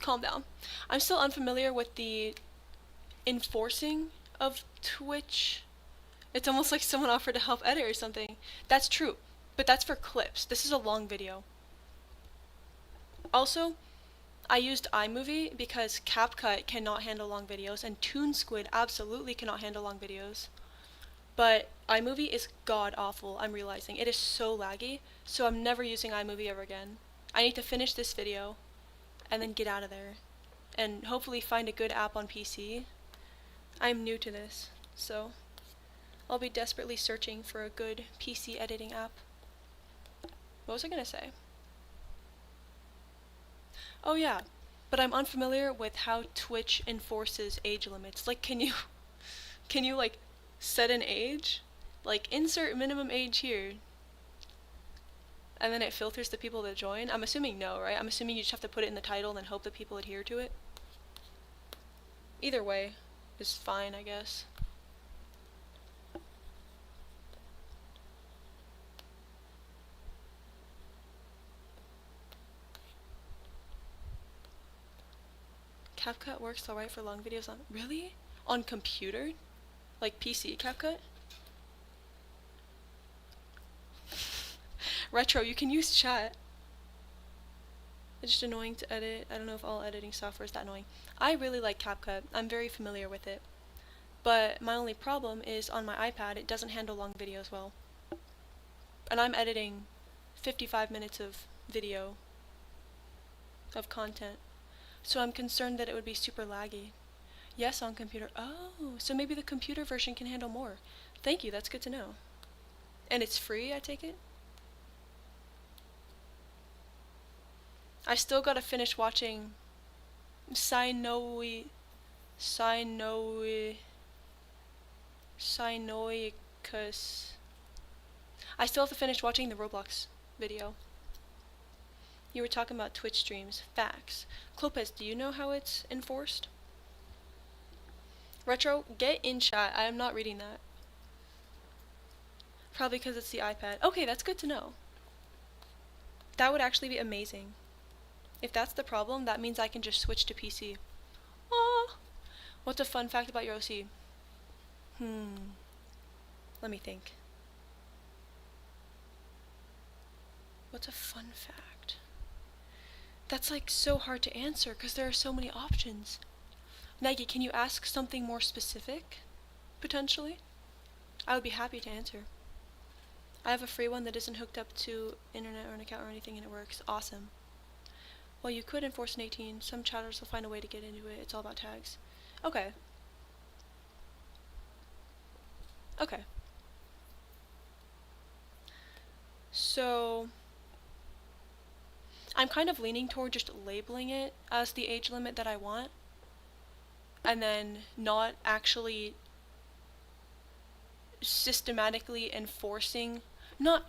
Calm down. I'm still unfamiliar with the enforcing of Twitch. It's almost like someone offered to help edit or something. That's true, but that's for clips. This is a long video. Also, I used iMovie because CapCut cannot handle long videos, and ToonSquid absolutely cannot handle long videos. But iMovie is god awful, I'm realizing. It is so laggy, so I'm never using iMovie ever again. I need to finish this video and then get out of there and hopefully find a good app on PC. I'm new to this, so I'll be desperately searching for a good PC editing app. What was I gonna say? Oh yeah, but I'm unfamiliar with how Twitch enforces age limits. Like, can you like set an age? Like, insert minimum age here. And then it filters the people that join? I'm assuming no, right? I'm assuming you just have to put it in the title and then hope that people adhere to it. Either way is fine, I guess. CapCut works alright for long videos on... Really? On computer? Like PC CapCut? Retro, you can use chat. It's just annoying to edit. I don't know if all editing software is that annoying. I really like CapCut. I'm very familiar with it. But my only problem is on my iPad, it doesn't handle long videos well. And I'm editing 55 minutes of video, of content. So I'm concerned that it would be super laggy. Yes, on computer. Oh, so maybe the computer version can handle more. Thank you, that's good to know. And it's free, I take it? I still gotta finish watching Synoicus. I still have to finish watching the Roblox video. You were talking about Twitch streams. Facts. Clopez, do you know how it's enforced? Retro, get in chat. I am not reading that. Probably because it's the iPad. Okay, that's good to know. That would actually be amazing. If that's the problem, that means I can just switch to PC. Aww. What's a fun fact about your OC? Let me think. What's a fun fact? That's like so hard to answer because there are so many options. Nike, can you ask something more specific? Potentially? I would be happy to answer. I have a free one that isn't hooked up to internet or an account or anything and it works. Awesome. Well, you could enforce an 18. Some chatters will find a way to get into it. It's all about tags. Okay. Okay. So I'm kind of leaning toward just labeling it as the age limit that I want and then not actually systematically enforcing, not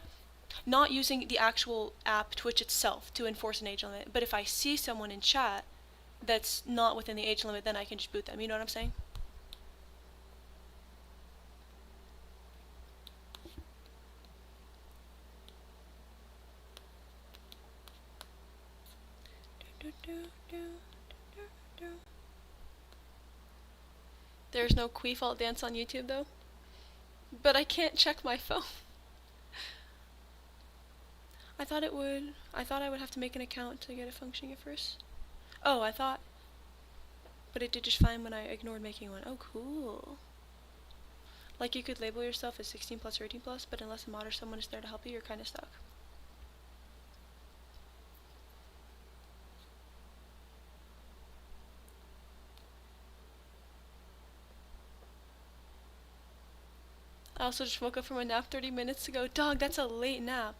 using the actual app Twitch itself to enforce an age limit, but if I see someone in chat that's not within the age limit, then I can just boot them. You know what I'm saying? There's no Queefault dance on YouTube though. But I can't check my phone. I thought I would have to make an account to get it functioning at first. Oh, I thought. But it did just fine when I ignored making one. Oh, cool. Like you could label yourself as 16 plus or 18 plus, but unless a mod or someone is there to help you, you're kind of stuck. I also just woke up from a nap 30 minutes ago. Dog, that's a late nap.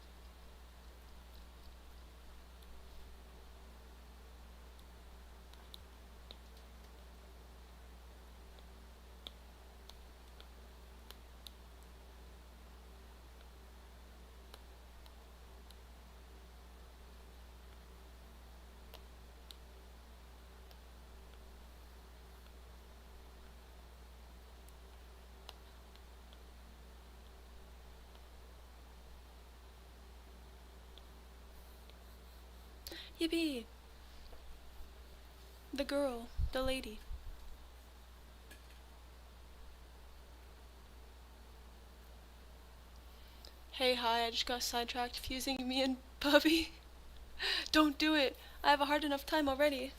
Yippee! The girl, the lady. Hey, hi, I just got sidetracked fusing me and Bubby. Don't do it! I have a hard enough time already.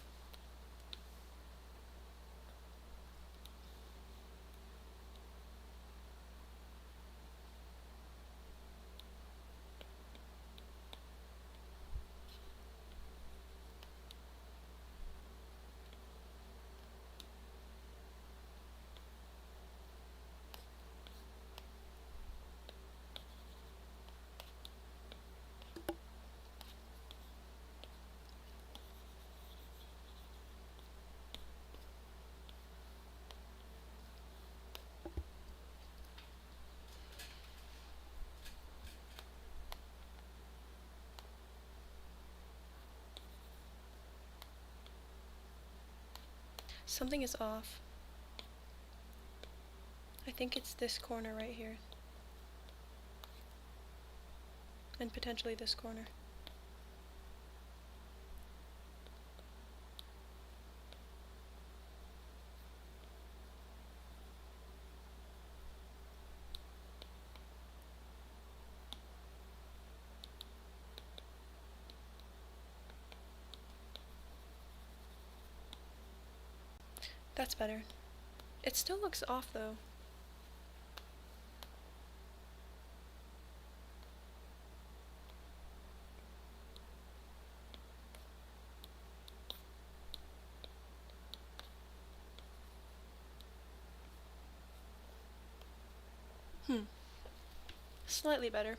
Something is off. I think it's this corner right here. And potentially this corner. That's better. It still looks off though. Slightly better.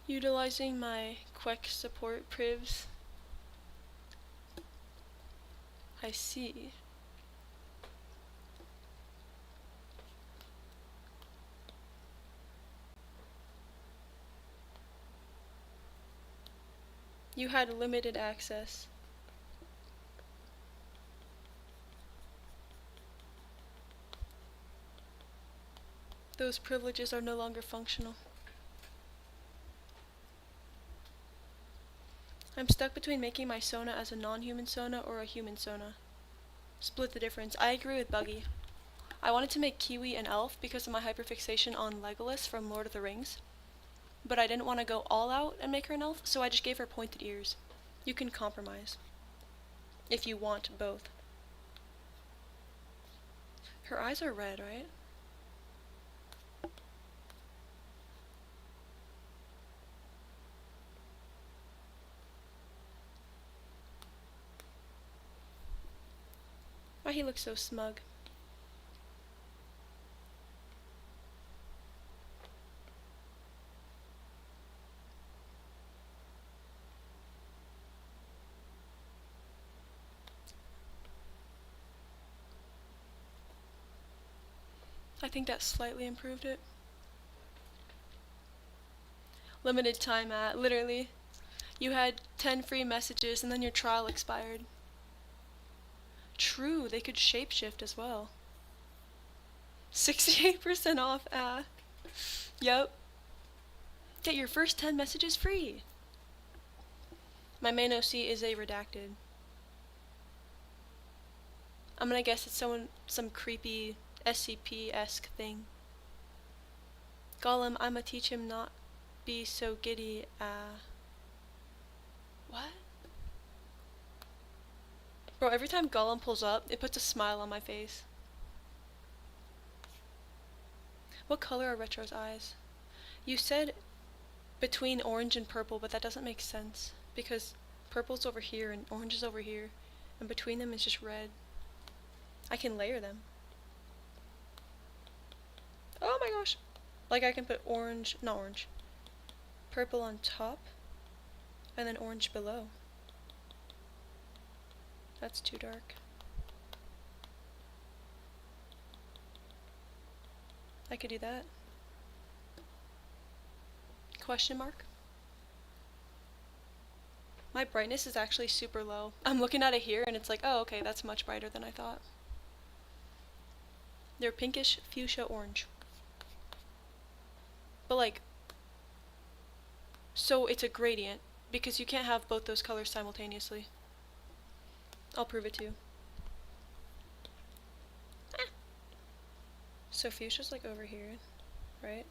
Utilizing my quick support privs. I see. You had limited access. Those privileges are no longer functional. I'm stuck between making my Sona as a non-human Sona or a human Sona. Split the difference. I agree with Buggy. I wanted to make Kiwi an elf because of my hyperfixation on Legolas from Lord of the Rings. But I didn't want to go all out and make her an elf, so I just gave her pointed ears. You can compromise. If you want both. Her eyes are red, right? Why he looks so smug. I think that slightly improved it. Limited time literally. You had 10 free messages and then your trial expired. True, they could shapeshift as well. 68% off, Yep. Get your first 10 messages free. My main OC is a redacted. I'm gonna guess it's some creepy SCP-esque thing. Gollum, I'ma teach him not be so giddy, What? Bro, every time Gollum pulls up, it puts a smile on my face. What color are Retro's eyes? You said between orange and purple, but that doesn't make sense. Because purple's over here and orange is over here. And between them is just red. I can layer them. Oh my gosh! Like I can put orange, not orange. Purple on top. And then orange below. That's too dark. I could do that. Question mark? My brightness is actually super low. I'm looking at it here and it's like, oh okay, that's much brighter than I thought. They're pinkish fuchsia orange. But like, so it's a gradient, because you can't have both those colors simultaneously. I'll prove it to you. So fuchsia's like over here, right?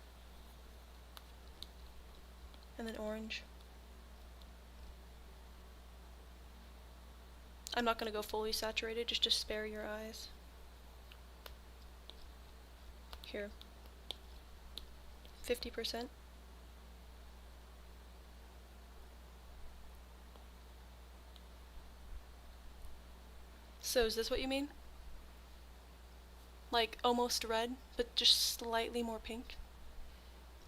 And then orange. I'm not gonna go fully saturated, just to spare your eyes. Here. 50%. So is this what you mean? Like almost red, but just slightly more pink?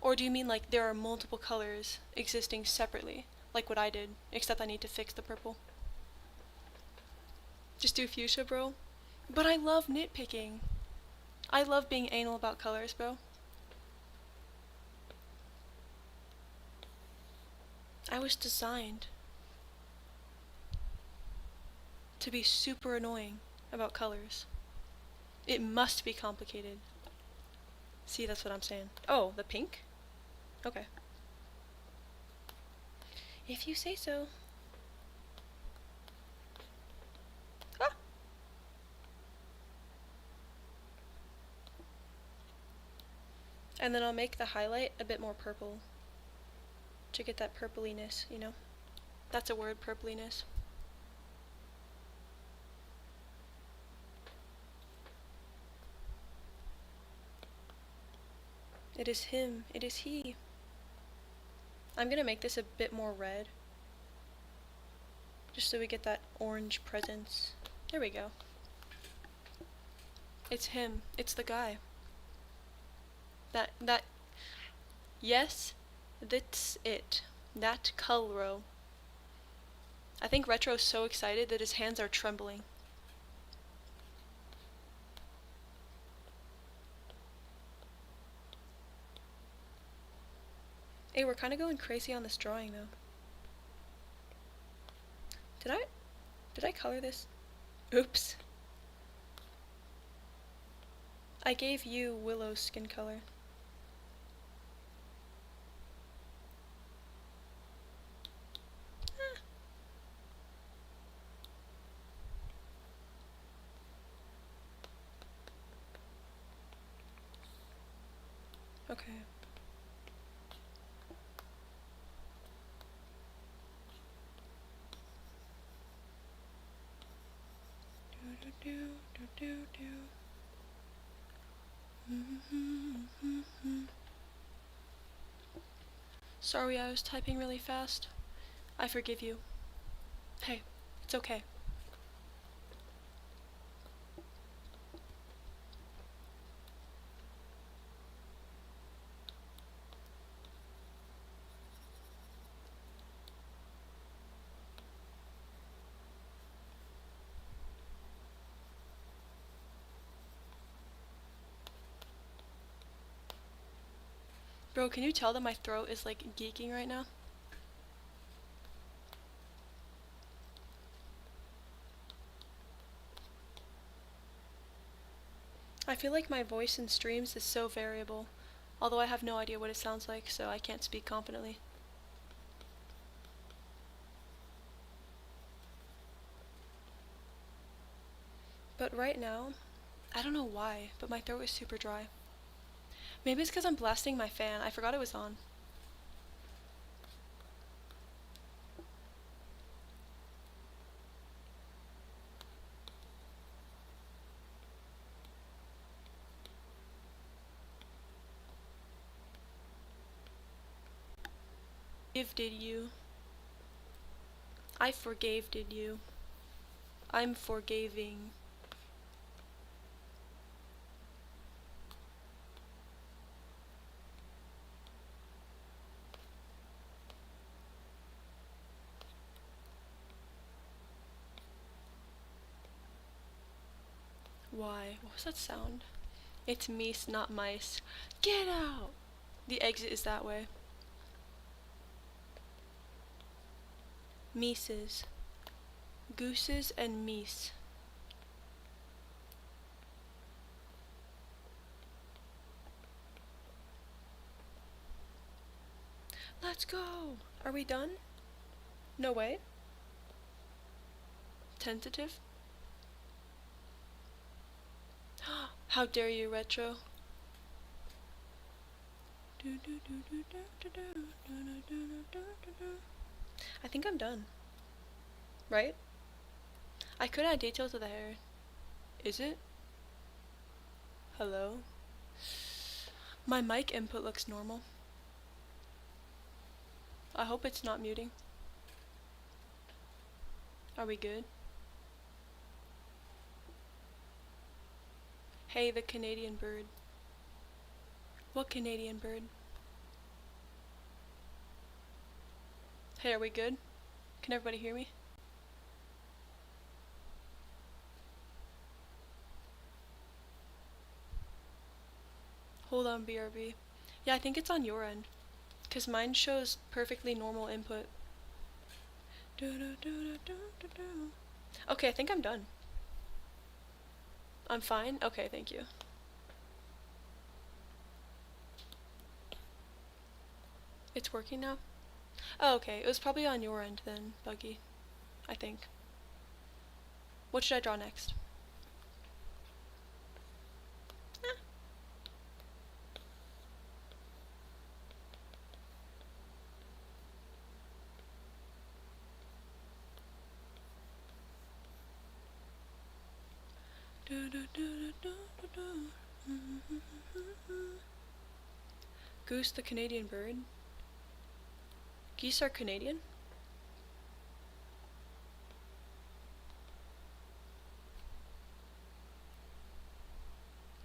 Or do you mean like there are multiple colors existing separately, like what I did, except I need to fix the purple? Just do fuchsia, bro? But I love nitpicking. I love being anal about colors, bro. I was designed to be super annoying about colors. It must be complicated. See, that's what I'm saying. Oh, the pink? Okay. If you say so. Ah! And then I'll make the highlight a bit more purple to get that purpliness, you know? That's a word, purpliness. It is him. It is he. I'm gonna make this a bit more red. Just so we get that orange presence. There we go. It's him. It's the guy. Yes, that's it. That color. I think Retro's so excited that his hands are trembling. Hey, we're kind of going crazy on this drawing though. Did I color this? Oops. I gave you Willow's skin color. Okay. Sorry, I was typing really fast. I forgive you. Hey, it's okay. Bro, can you tell that my throat is like geeking right now? I feel like my voice in streams is so variable, although I have no idea what it sounds like, so I can't speak confidently. But right now, I don't know why, but my throat is super dry. Maybe it's because I'm blasting my fan. I forgot it was on. Did you? I forgave did you? I'm forgiving. Why? What was that sound? It's meese, not mice. Get out! The exit is that way. Mises. Gooses and meese. Let's go! Are we done? No way? Tentative? How dare you, Retro? I think I'm done. Right? I could add details to the hair. Is it? Hello? My mic input looks normal. I hope it's not muting. Are we good? Hey, the Canadian bird. What Canadian bird? Hey, are we good? Can everybody hear me? Hold on, BRB. Yeah, I think it's on your end. Because mine shows perfectly normal input. Okay, I think I'm done. I'm fine? Okay, thank you. It's working now? Oh, okay. It was probably on your end then, Buggy. I think. What should I draw next? Goose the Canadian bird? Geese are Canadian?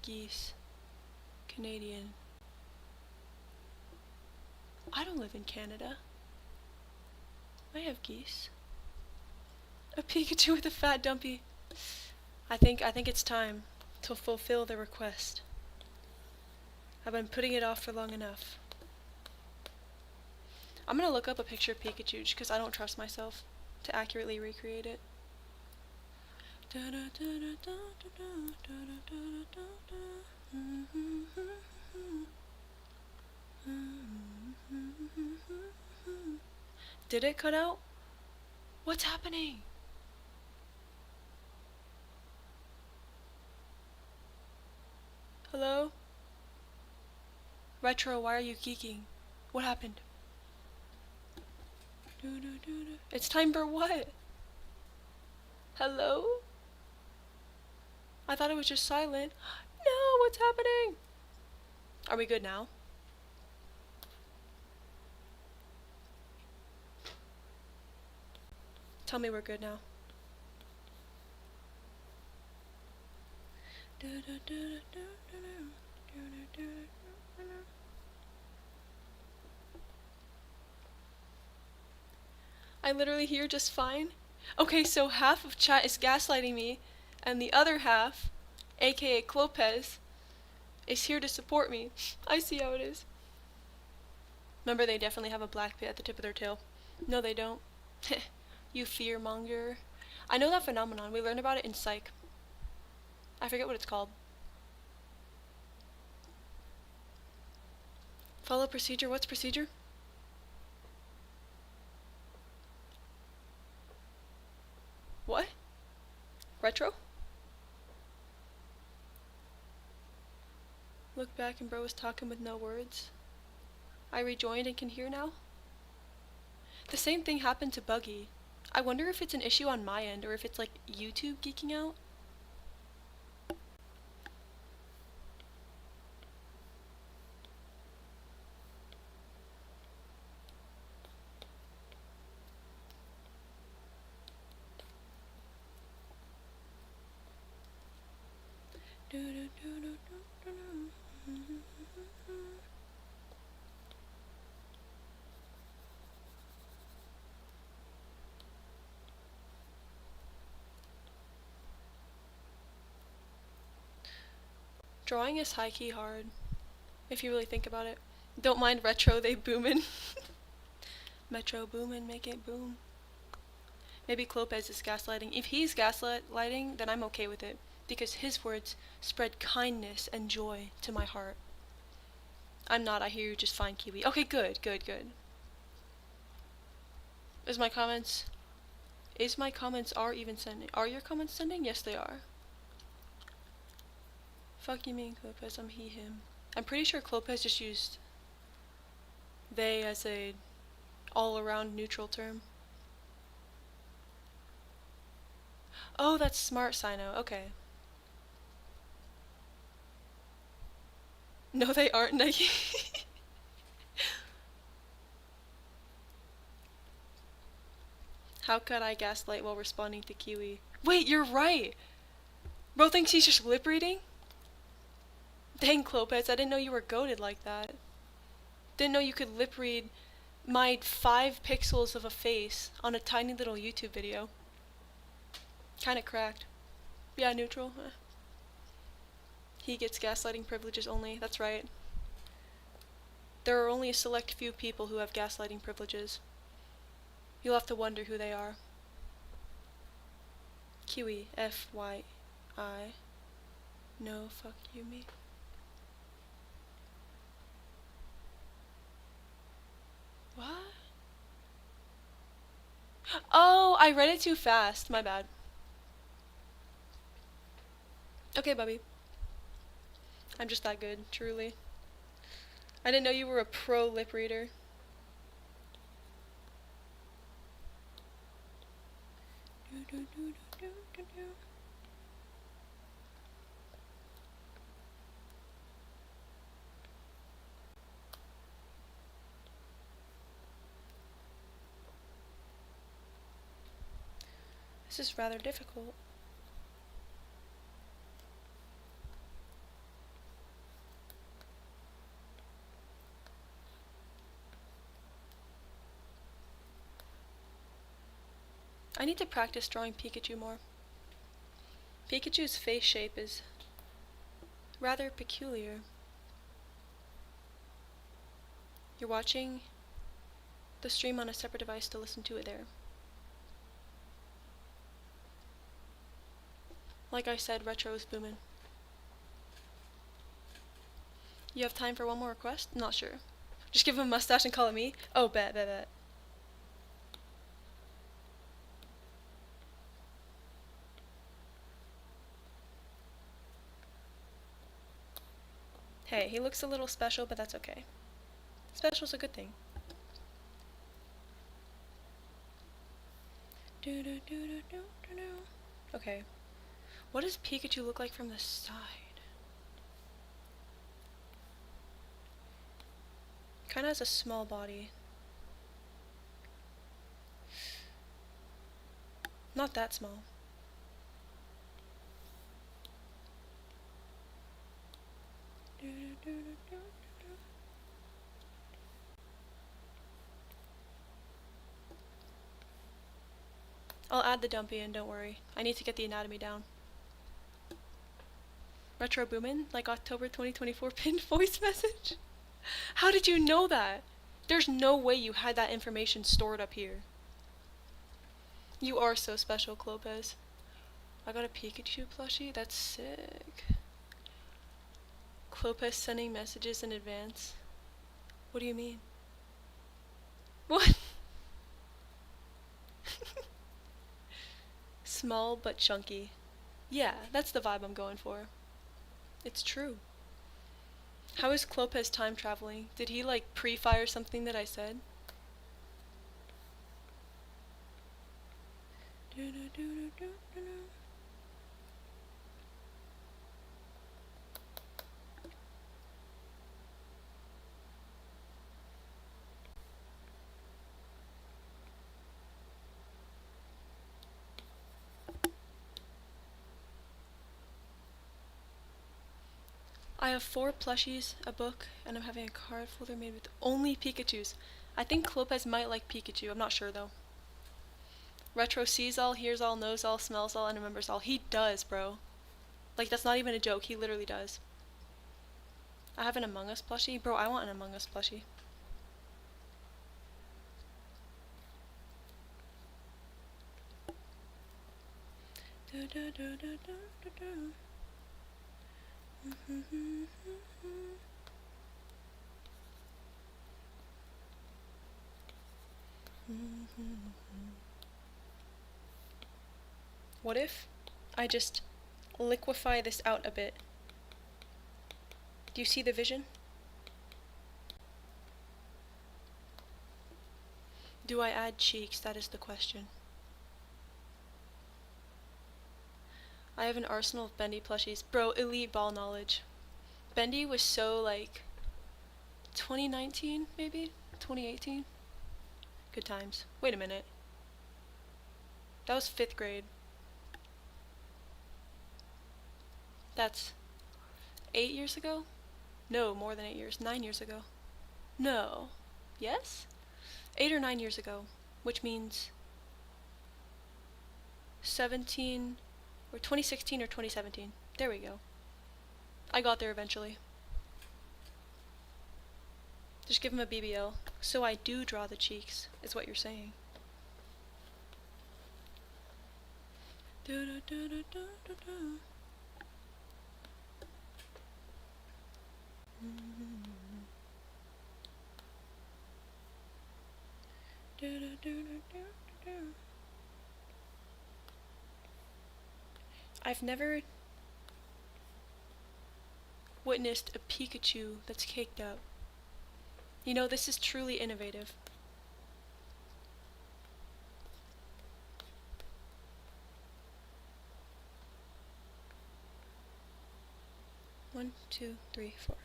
Geese. Canadian. I don't live in Canada. I have geese. A Pikachu with a fat dumpy. I think it's time to fulfill the request. I've been putting it off for long enough. I'm gonna look up a picture of Pikachu just because I don't trust myself to accurately recreate it. Did it cut out? What's happening? Hello? Retro, why are you geeking? What happened? It's time for what? Hello? I thought it was just silent. No, what's happening? Are we good now? Tell me we're good now. I literally hear just fine. Okay, so half of chat is gaslighting me, and the other half, aka Clopez, is here to support me. I see how it is. Remember, they definitely have a black pit at the tip of their tail. No, they don't. You fearmonger. I know that phenomenon. We learned about it in psych. I forget what it's called. Follow procedure. What's procedure? What? Retro? Look back and bro was talking with no words. I rejoined and can hear now. The same thing happened to Buggy. I wonder if it's an issue on my end or if it's like YouTube geeking out. Drawing is high-key hard, if you really think about it. Don't mind retro, they boomin'. Metro boomin', make it boom. Maybe Clopez is gaslighting. If he's gaslighting, then I'm okay with it, because his words spread kindness and joy to my heart. I'm not, I hear you just fine, Kiwi. Okay, good. Is my comments are even sending? Are your comments sending? Yes, they are. Fuck you mean, Clopez, I'm he, him. I'm pretty sure Clopez just used they as a all-around neutral term. Oh, that's smart, Sino. Okay. No, they aren't, Nike. How could I gaslight while responding to Kiwi? Wait, you're right! Bro thinks he's just lip reading? Dang, Clopez, I didn't know you were goated like that. Didn't know you could lip read my 5 pixels of a face on a tiny little YouTube video. Kinda cracked. Yeah, neutral. He gets gaslighting privileges only. That's right. There are only a select few people who have gaslighting privileges. You'll have to wonder who they are. Kiwi. F-Y-I. No, fuck you, me. What? Oh, I read it too fast. My bad. Okay, Bubby. I'm just that good, truly. I didn't know you were a pro lip reader. This is rather difficult. I need to practice drawing Pikachu more. Pikachu's face shape is rather peculiar. You're watching the stream on a separate device to listen to it there. Like I said, retro is booming. You have time for one more request? Not sure. Just give him a mustache and call it me? Oh, bet. Hey, he looks a little special, but that's okay. Special's a good thing. Okay. What does Pikachu look like from the side? Kinda has a small body. Not that small. I'll add the dumpy in, don't worry. I need to get the anatomy down. Retro Boomin, like October 2024 pinned voice message? How did you know that? There's no way you had that information stored up here. You are so special, Clopez. I got a Pikachu plushie? That's sick. Clopez sending messages in advance. What do you mean? What? Small but chunky. Yeah, that's the vibe I'm going for. It's true. How is Clopez time traveling? Did he like pre-fire something that I said? I have 4 plushies, a book, and I'm having a card folder made with only Pikachus. I think Clopez might like Pikachu, I'm not sure though. Retro sees all, hears all, knows all, smells all, and remembers all. He does, bro. Like, that's not even a joke, he literally does. I have an Among Us plushie. Bro, I want an Among Us plushie. What if I just liquefy this out a bit? Do you see the vision? Do I add cheeks? That is the question. I have an arsenal of Bendy plushies. Bro, elite ball knowledge. Bendy was so like 2019 maybe? 2018? Good times. Wait a minute. That was 5th grade. That's 8 years ago? No, more than 8 years. 9 years ago. No. Yes? 8 or 9 years ago. Which means 17 or 2016 or 2017. There we go. I got there eventually. Just give him a BBL. So I do draw the cheeks, is what you're saying. I've never witnessed a Pikachu that's caked up. You know, this is truly innovative. One, two, three, four.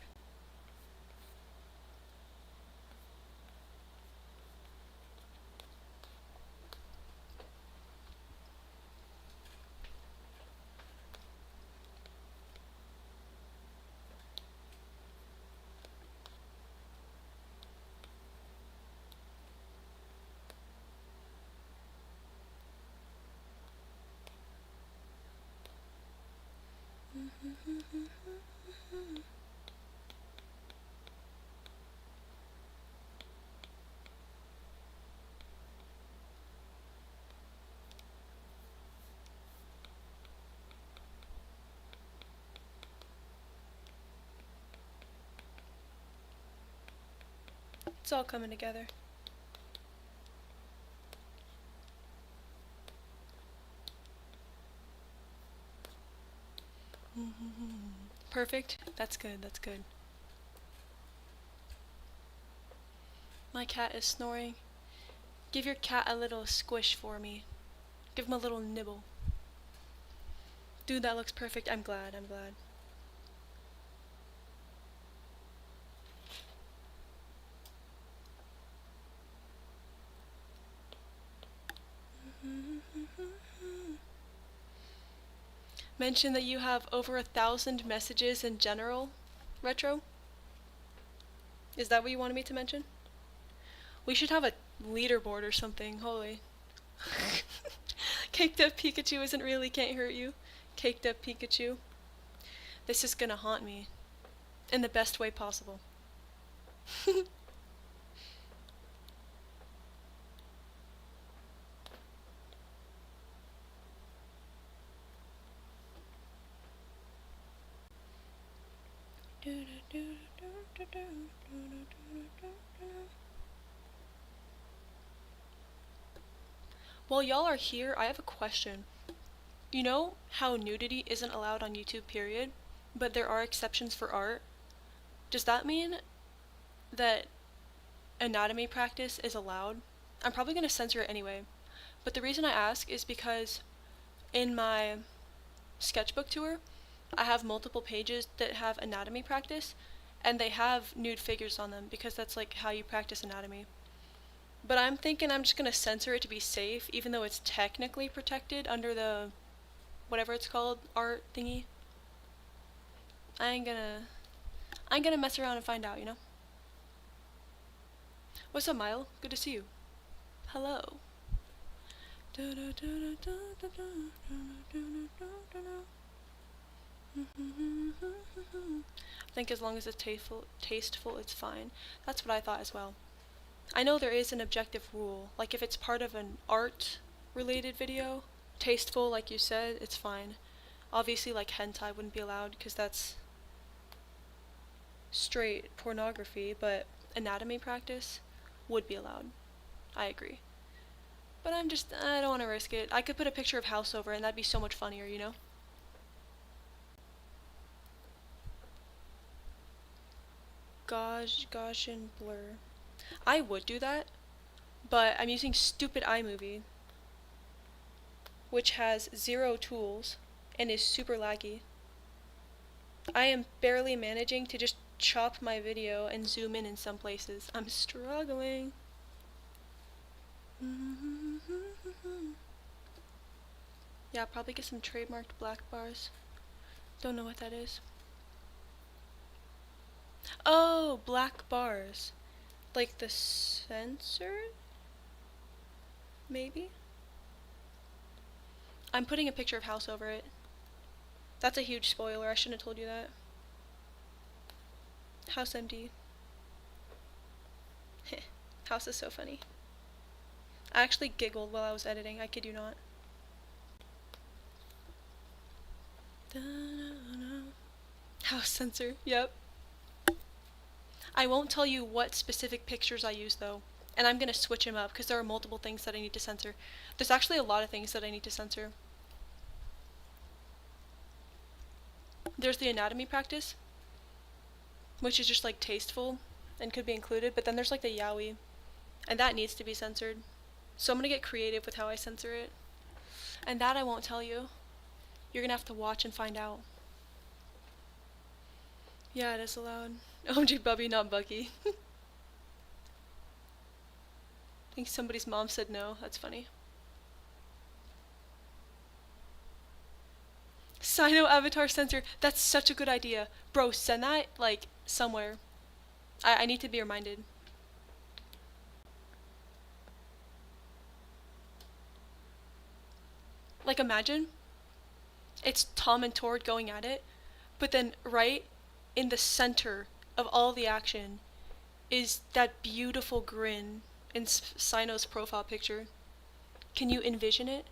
It's all coming together. Perfect. That's good, that's good. My cat is snoring. Give your cat a little squish for me. Give him a little nibble. Dude, that looks perfect. I'm glad, I'm glad. Mention that you have over 1,000 messages in general, Retro? Is that what you wanted me to mention? We should have a leaderboard or something, holy. Caked up Pikachu isn't really can't hurt you. Caked up Pikachu. This is gonna haunt me. In the best way possible. While y'all are here, I have a question. You know how nudity isn't allowed on YouTube, period, but there are exceptions for art? Does that mean that anatomy practice is allowed? I'm probably going to censor it anyway, but the reason I ask is because in my sketchbook tour, I have multiple pages that have anatomy practice, and they have nude figures on them because that's like how you practice anatomy. But I'm thinking I'm just gonna censor it to be safe, even though it's technically protected under the whatever it's called, art thingy. I ain't gonna mess around and find out, you know? What's up, Mile? Good to see you. Hello. I think as long as it's tasteful, it's fine. That's what I thought as well. I know there is an objective rule, like if it's part of an art-related video, tasteful, like you said, it's fine. Obviously, like hentai wouldn't be allowed because that's straight pornography, but anatomy practice would be allowed. I agree. But I don't want to risk it. I could put a picture of House over and that'd be so much funnier, you know? Gaussian blur. I would do that, but I'm using stupid iMovie, which has 0 tools and is super laggy. I am barely managing to just chop my video and zoom in some places. I'm struggling. Yeah, probably get some trademarked black bars. Don't know what that is. Oh, black bars. Like the censored? Maybe? I'm putting a picture of House over it. That's a huge spoiler, I shouldn't have told you that. House MD. House is so funny. I actually giggled while I was editing, I kid you not. House sensor, yep. I won't tell you what specific pictures I use though. And I'm gonna switch them up because there are multiple things that I need to censor. There's actually a lot of things that I need to censor. There's the anatomy practice, which is just like tasteful and could be included, but then there's like the yaoi, and that needs to be censored. So I'm gonna get creative with how I censor it. And that I won't tell you. You're gonna have to watch and find out. Yeah, it is allowed. OMG Bubby, not Bucky. I think somebody's mom said no. That's funny. Sino avatar censor. That's such a good idea. Bro, send that, like, somewhere. I need to be reminded. Like, imagine it's Tom and Tord going at it, but then right in the center of all the action is that beautiful grin in Sino's profile picture. Can you envision it?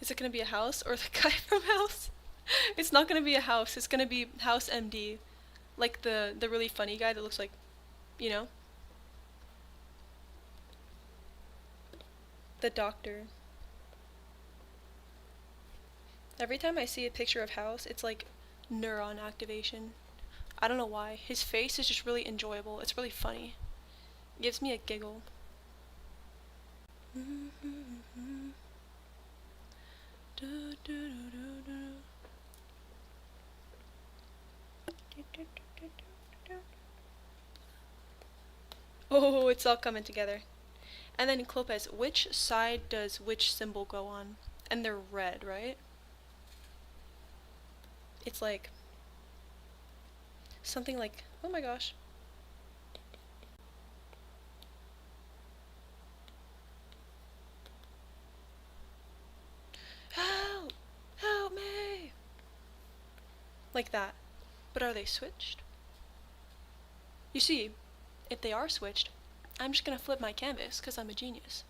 Is it gonna be a house or the guy from House? It's not gonna be a house. It's gonna be House MD, like the really funny guy that looks like, you know, the doctor. Every time I see a picture of House, it's like neuron activation. I don't know why. His face is just really enjoyable. It's really funny. It gives me a giggle. Oh, it's all coming together. And then Clopez, which side does which symbol go on? And they're red, right? It's like something like, oh my gosh. Help! Help me! Like that. But are they switched? You see, if they are switched, I'm just gonna flip my canvas because I'm a genius.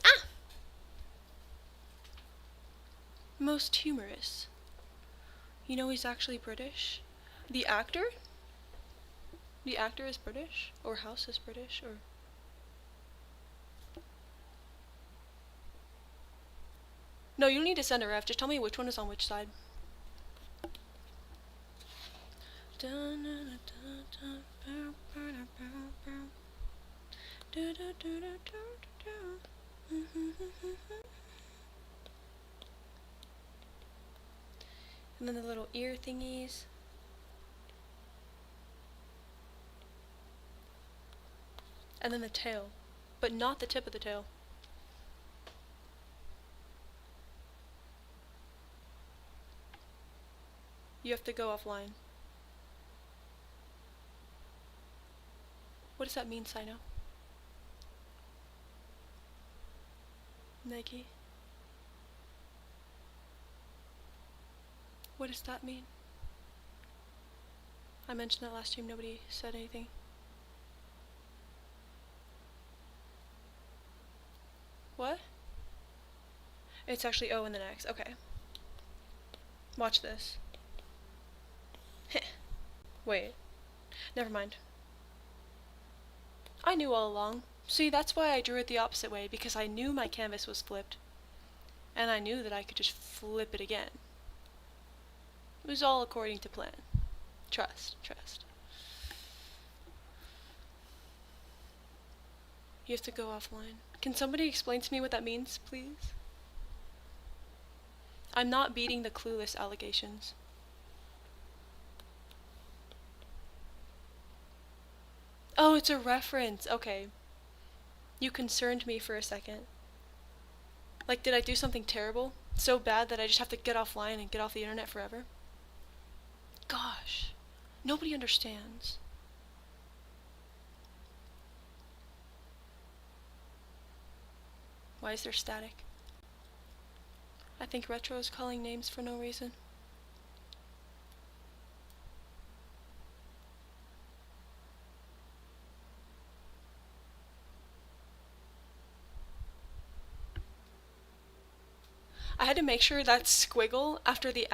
Ah! Most humorous. You know he's actually British? The actor? The actor is British? Or House is British? Or... No, you don't need to send a ref. Just tell me which one is on which side. And then the little ear thingies. And then the tail. But not the tip of the tail. You have to go offline. What does that mean, Sino? Nike? What does that mean? I mentioned that last stream, nobody said anything. What? It's actually O in the next. Okay. Watch this. Wait. Never mind. I knew all along. See, that's why I drew it the opposite way, because I knew my canvas was flipped. And I knew that I could just flip it again. It was all according to plan. Trust, trust. You have to go offline. Can somebody explain to me what that means, please? I'm not beating the clueless allegations. Oh, it's a reference. Okay. You concerned me for a second. Like, did I do something terrible? So bad that I just have to get offline and get off the internet forever? Gosh. Nobody understands. Why is there static? I think Retro is calling names for no reason. I had to make sure that squiggle after the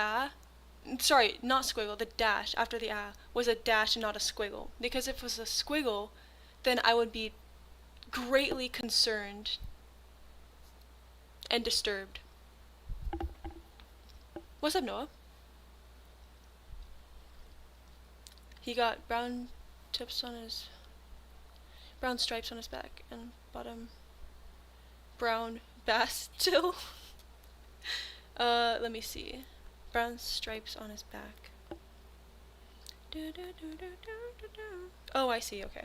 sorry, not squiggle, the dash after the was a dash and not a squiggle. Because if it was a squiggle, then I would be greatly concerned and disturbed. What's up, Noah? He got brown stripes on his back and bottom brown bass still. Let me see. Brown stripes on his back. Oh, I see, okay.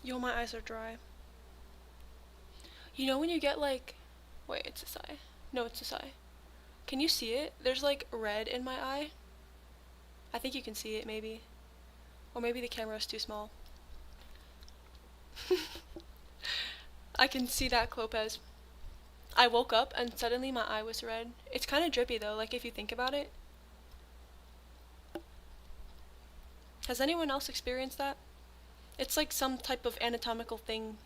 Yo, my eyes are dry. You know when you get like, wait, it's a sigh. No, it's a sigh. Can you see it? There's like red in my eye. I think you can see it, maybe. Or maybe the camera's too small. I can see that, Clopez. I woke up and suddenly my eye was red. It's kind of drippy though, like if you think about it. Has anyone else experienced that? It's like some type of anatomical thing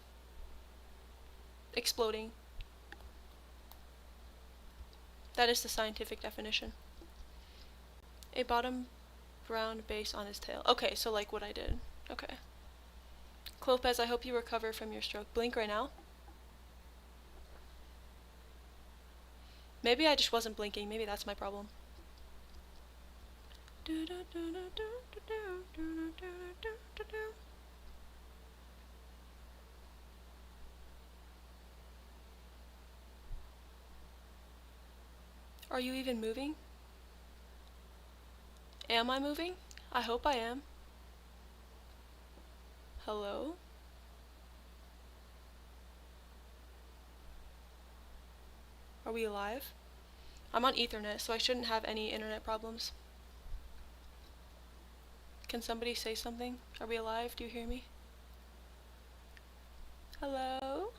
exploding. That is the scientific definition. A bottom brown base on his tail. Okay, so like what I did. Okay. Clopez, I hope you recover from your stroke. Blink right now. Maybe I just wasn't blinking. Maybe that's my problem. Are you even moving? Am I moving? I hope I am. Hello? Are we alive? I'm on Ethernet, so I shouldn't have any internet problems. Can somebody say something? Are we alive? Do you hear me? Hello?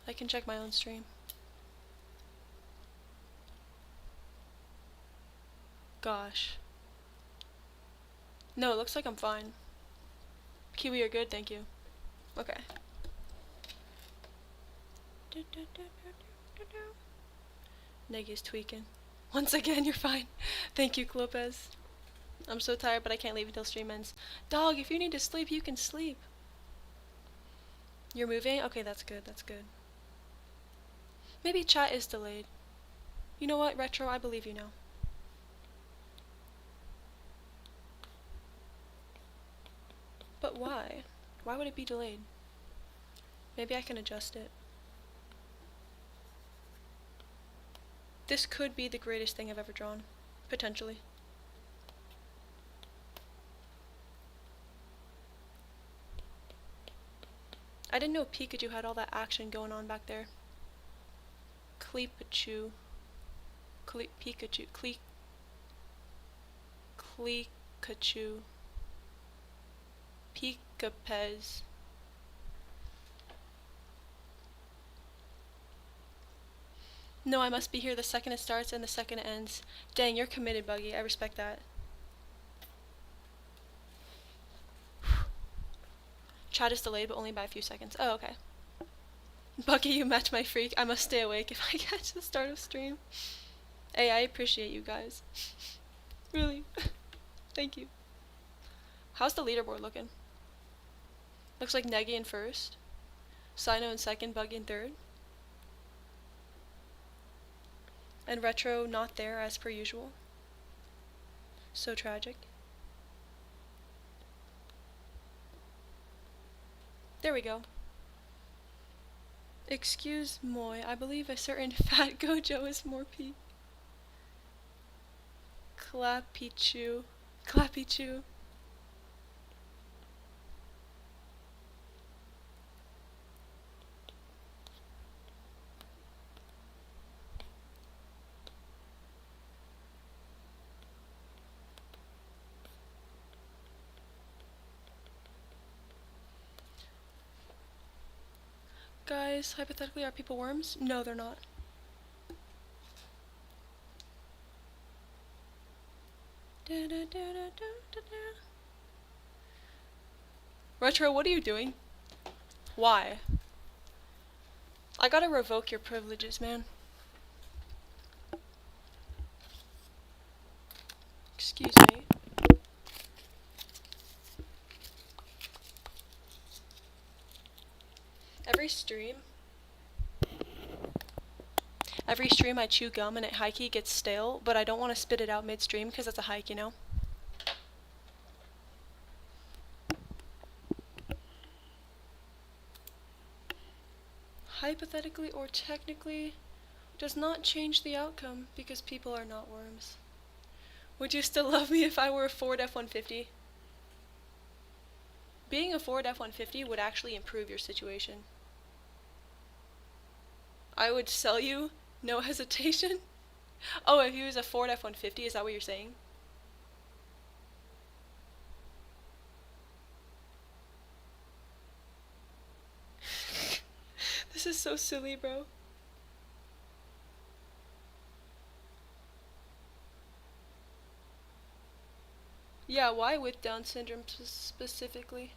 I can check my own stream. Gosh. No, it looks like I'm fine. Kiwi, you're good, thank you. Okay. Negi's tweaking. Once again, you're fine. Thank you, Clopez. I'm so tired, but I can't leave until stream ends. Dog, if you need to sleep, you can sleep. You're moving? Okay, that's good, that's good. Maybe chat is delayed. You know what, Retro, I believe you now. But why? Why would it be delayed? Maybe I can adjust it. This could be the greatest thing I've ever drawn. Potentially. I didn't know Pikachu had all that action going on back there. Cleepachu. Pikachu. Cleekachu. Pikapez. No, I must be here the second it starts and the second it ends. Dang, you're committed, Buggy. I respect that. Chat is delayed, but only by a few seconds. Oh, okay. Buggy, you match my freak. I must stay awake if I catch the start of stream. Hey, I appreciate you guys. Really. Thank you. How's the leaderboard looking? Looks like Negi in first. Sino in second, Buggy in third. And Retro not there as per usual. So tragic. There we go. Excuse moi, I believe a certain fat Gojo is more peak. Clappichu. Clappichu. Guys, hypothetically, are people worms? No, they're not. Retro, what are you doing? Why? I gotta revoke your privileges, man. Excuse me. Every stream I chew gum and it high-key gets stale, but I don't want to spit it out midstream because that's a hike, you know? Hypothetically or technically does not change the outcome because people are not worms. Would you still love me if I were a Ford F-150? Being a Ford F-150 would actually improve your situation. I would sell you, no hesitation. Oh, if he was a Ford F-150, is that what you're saying? This is so silly, bro. Yeah, why with Down syndrome specifically?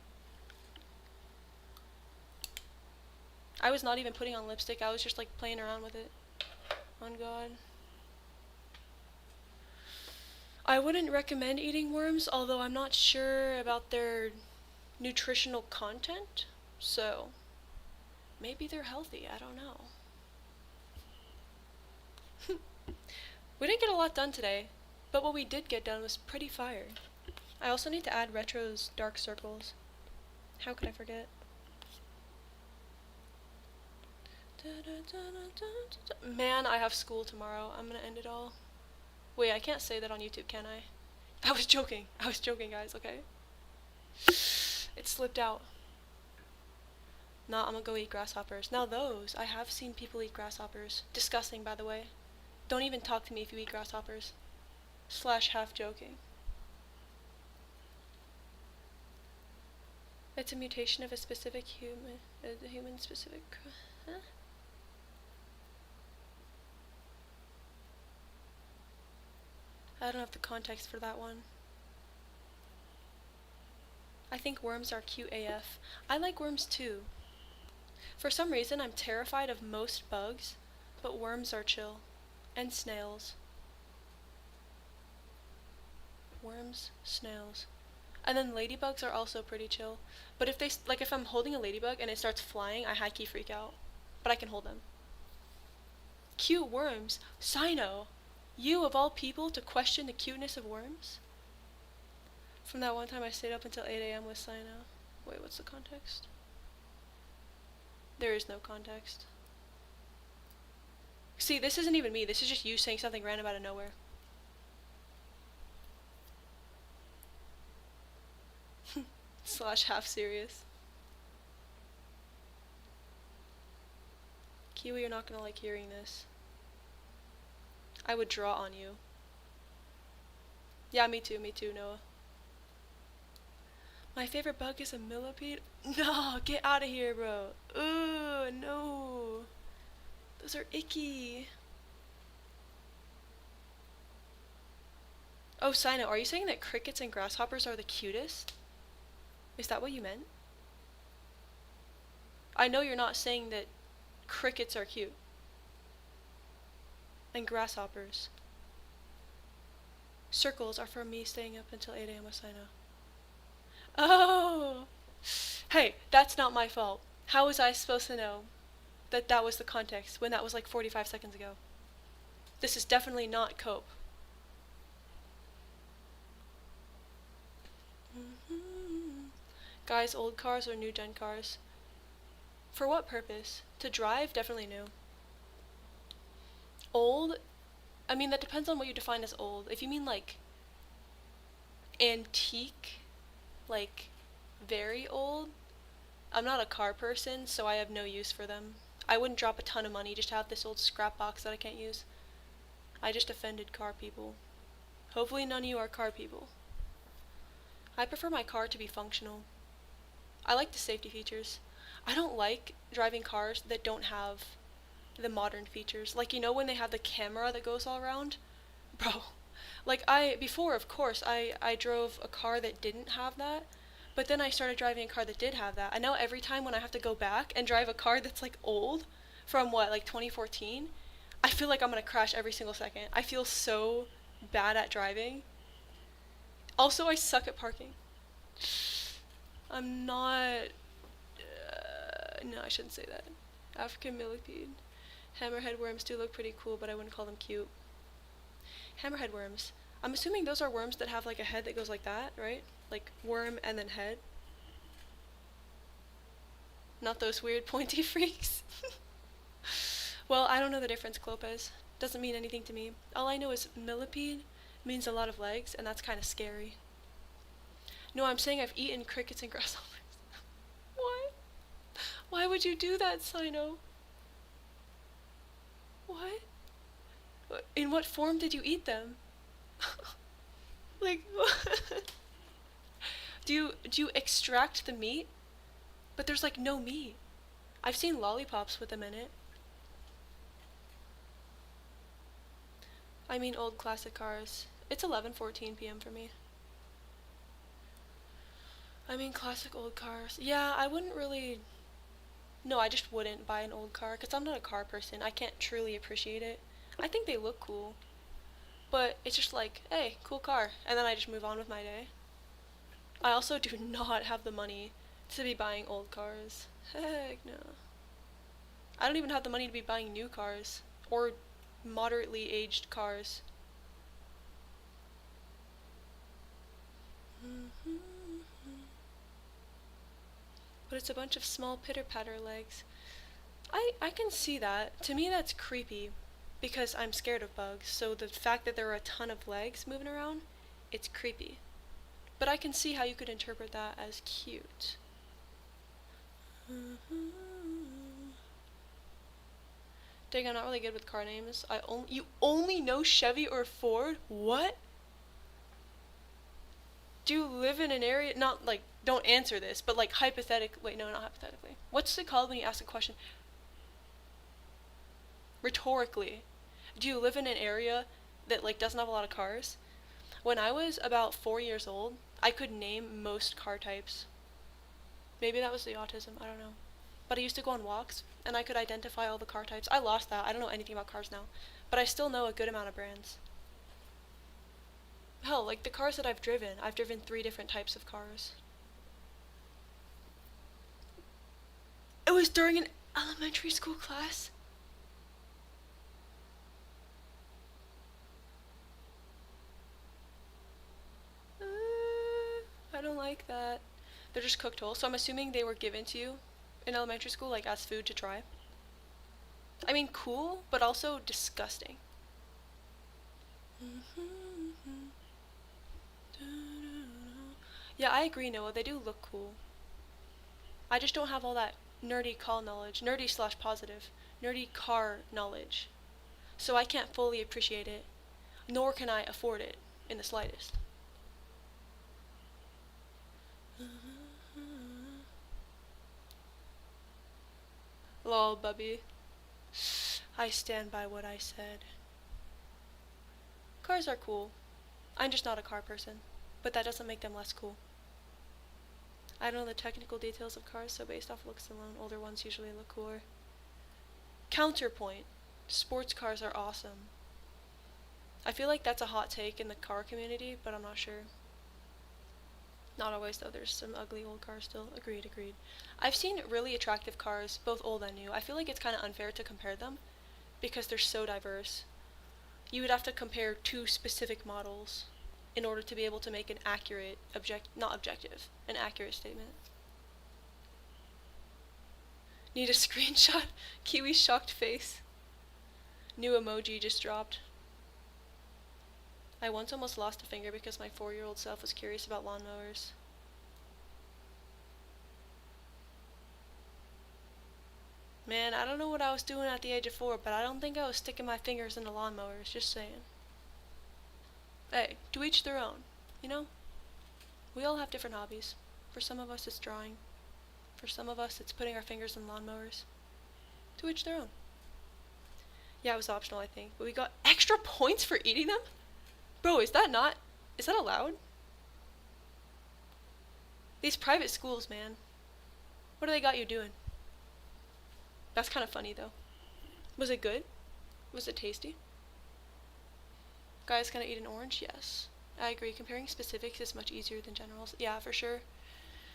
I was not even putting on lipstick, I was just like playing around with it. On God. I wouldn't recommend eating worms, although I'm not sure about their nutritional content, so maybe they're healthy, I don't know. We didn't get a lot done today, but what we did get done was pretty fire. I also need to add Retro's dark circles. How could I forget? Man, I have school tomorrow. I'm gonna end it all. Wait, I can't say that on YouTube, can I? I was joking, guys, okay? It slipped out. Nah, I'm gonna go eat grasshoppers. Now those, I have seen people eat grasshoppers. Disgusting, by the way. Don't even talk to me if you eat grasshoppers. / half joking. It's a mutation of a specific human specific, huh? I don't have the context for that one. I think worms are cute AF. I like worms too. For some reason, I'm terrified of most bugs, but worms are chill. And snails. Worms, snails. And then ladybugs are also pretty chill. But if if I'm holding a ladybug and it starts flying, I high-key freak out. But I can hold them. Cute worms? Sino! You, of all people, to question the cuteness of worms? From that one time I stayed up until 8 a.m. with Sino. Wait, what's the context? There is no context. See, this isn't even me. This is just you saying something random out of nowhere. / half serious. Kiwi, you're not gonna like hearing this. I would draw on you. Yeah, me too, Noah. My favorite bug is a millipede. No, get out of here, bro. Ooh, no. Those are icky. Oh, Sino, are you saying that crickets and grasshoppers are the cutest? Is that what you meant? I know you're not saying that crickets are cute. And grasshoppers. Circles are for me staying up until 8 a.m. with Sino. Oh! Hey, that's not my fault. How was I supposed to know that that was the context when that was like 45 seconds ago? This is definitely not cope. Guys, old cars or new gen cars? For what purpose? To drive? Definitely new. Old? I mean, that depends on what you define as old. If you mean like antique, like very old, I'm not a car person, so I have no use for them. I wouldn't drop a ton of money just to have this old scrap box that I can't use. I just offended car people. Hopefully none of you are car people. I prefer my car to be functional. I like the safety features. I don't like driving cars that don't have the modern features. Like, you know, when they have the camera that goes all around? Bro, like, before, of course, I drove a car that didn't have that, but then I started driving a car that did have that. And now every time when I have to go back and drive a car that's, like, old, from what, like 2014, I feel like I'm gonna crash every single second. I feel so bad at driving. Also, I suck at parking. I'm not. No, I shouldn't say that. African millipede. Hammerhead worms do look pretty cool, but I wouldn't call them cute. Hammerhead worms. I'm assuming those are worms that have like a head that goes like that, right? Like worm and then head. Not those weird pointy freaks. Well, I don't know the difference, Clopez. Doesn't mean anything to me. All I know is millipede means a lot of legs, and that's kind of scary. No, I'm saying I've eaten crickets and grasshoppers. Why? Why would you do that, Sino? What? In what form did you eat them? Like, do you extract the meat? But there's like no meat. I've seen lollipops with them in it. I mean old classic cars. It's 11:14 p.m. for me. I mean classic old cars. Yeah, I wouldn't really. No, I just wouldn't buy an old car because I'm not a car person. I can't truly appreciate it. I think they look cool, but it's just like, hey, cool car, and then I just move on with my day. I also do not have the money to be buying old cars. Heck no. I don't even have the money to be buying new cars or moderately aged cars. But it's a bunch of small pitter-patter legs. I can see that. To me that's creepy because I'm scared of bugs. So the fact that there are a ton of legs moving around, it's creepy. But I can see how you could interpret that as cute. Dang, I'm not really good with car names. You only know Chevy or Ford? What? Do you live in an area, not like, don't answer this, but like hypothetically, wait, no, not hypothetically. What's it called when you ask a question? Rhetorically. Do you live in an area that like doesn't have a lot of cars? When I was about 4 years old, I could name most car types. Maybe that was the autism, I don't know. But I used to go on walks, and I could identify all the car types. I lost that, I don't know anything about cars now. But I still know a good amount of brands. Hell, like the cars that I've driven 3 different types of cars. It was during an elementary school class? I don't like that. They're just cooked whole, so I'm assuming they were given to you in elementary school, like as food to try. I mean, cool, but also disgusting. Yeah, I agree, Noah. They do look cool. I just don't have all that nerdy call knowledge, nerdy slash positive, nerdy car knowledge. So I can't fully appreciate it, nor can I afford it in the slightest. Lol, Bubby. I stand by what I said. Cars are cool. I'm just not a car person, but that doesn't make them less cool. I don't know the technical details of cars, so based off looks alone, older ones usually look cooler. Counterpoint. Sports cars are awesome. I feel like that's a hot take in the car community, but I'm not sure. Not always, though. There's some ugly old cars still. Agreed, agreed. I've seen really attractive cars, both old and new. I feel like it's kind of unfair to compare them because they're so diverse. You would have to compare 2 specific models in order to be able to make an accurate, an accurate statement. Need a screenshot? Kiwi's shocked face. New emoji just dropped. I once almost lost a finger because my 4-year-old self was curious about lawnmowers. Man, I don't know what I was doing at the age of 4, but I don't think I was sticking my fingers into lawnmowers, just saying. Hey, to each their own, you know? We all have different hobbies. For some of us it's drawing. For some of us, it's putting our fingers in lawnmowers. To each their own. Yeah, it was optional, I think. But we got extra points for eating them? Bro, is that allowed? These private schools, man. What do they got you doing? That's kind of funny, though. Was it good? Was it tasty? Guys, can I eat an orange? Yes. I agree. Comparing specifics is much easier than generals. Yeah, for sure.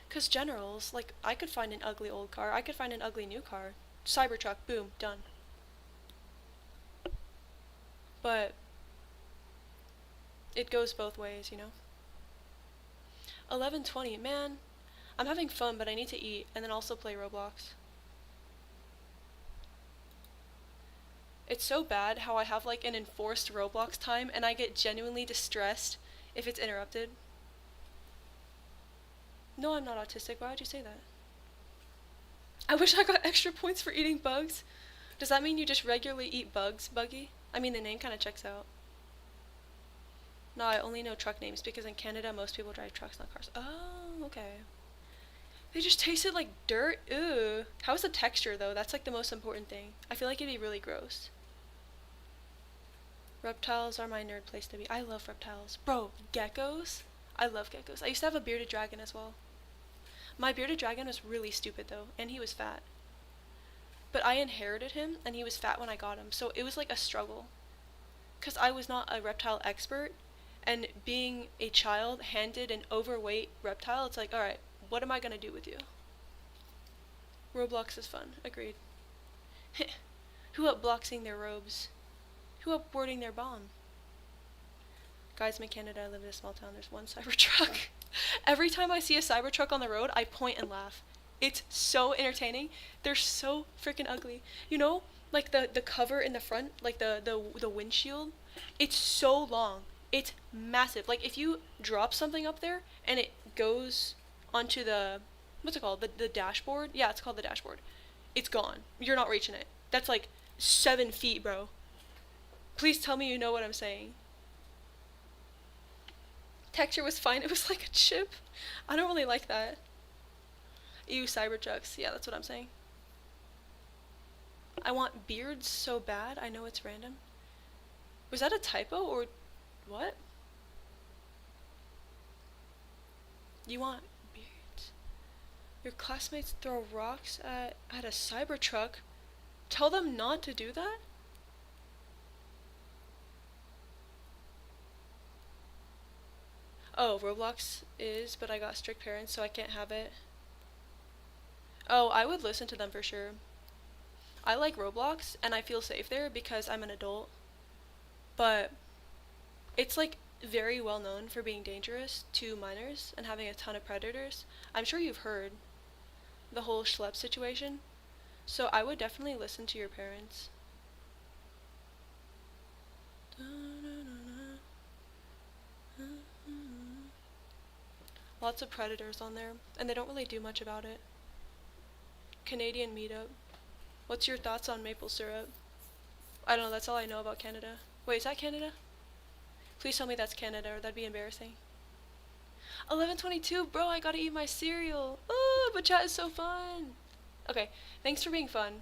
Because generals, like, I could find an ugly old car. I could find an ugly new car. Cybertruck, boom, done. But it goes both ways, you know? 11:20, man. I'm having fun, but I need to eat and then also play Roblox. It's so bad how I have like an enforced Roblox time and I get genuinely distressed if it's interrupted. No, I'm not autistic. Why would you say that? I wish I got extra points for eating bugs. Does that mean you just regularly eat bugs, Buggy? I mean, the name kind of checks out. No, I only know truck names because in Canada most people drive trucks, not cars. Oh, okay. They just tasted like dirt. Ew. How's the texture though? That's like the most important thing. I feel like it'd be really gross. Reptiles are my nerd place to be. I love reptiles. Bro, geckos? I love geckos. I used to have a bearded dragon as well. My bearded dragon was really stupid though, and he was fat. But I inherited him, and he was fat when I got him, so it was like a struggle. Because I was not a reptile expert, and being a child handed an overweight reptile, it's like, alright, what am I gonna do with you? Roblox is fun. Agreed. Who upbloxing their robes? Who upboarding their bomb? Guys, I'm in Canada. I live in a small town. There's one Cybertruck. Every time I see a Cybertruck on the road, I point and laugh. It's so entertaining. They're so freaking ugly. You know, like the cover in the front, like the windshield, it's so long. It's massive. Like if you drop something up there and it goes onto the, what's it called? The dashboard? Yeah, it's called the dashboard. It's gone. You're not reaching it. That's like 7 feet, bro. Please tell me you know what I'm saying. Texture was fine. It was like a chip. I don't really like that. Ew, Cybertrucks. Yeah, that's what I'm saying. I want beards so bad. I know it's random. Was that a typo or what? You want beards? Your classmates throw rocks at a Cybertruck. Tell them not to do that? Oh, Roblox is, but I got strict parents, so I can't have it. Oh, I would listen to them for sure. I like Roblox, and I feel safe there because I'm an adult. But it's like very well known for being dangerous to minors and having a ton of predators. I'm sure you've heard the whole schlep situation. So I would definitely listen to your parents. Lots of predators on there, and they don't really do much about it. Canadian meetup. What's your thoughts on maple syrup? I don't know, that's all I know about Canada. Wait, is that Canada? Please tell me that's Canada, or that'd be embarrassing. 11:22, bro, I gotta eat my cereal. Oh, but chat is so fun. Okay, thanks for being fun.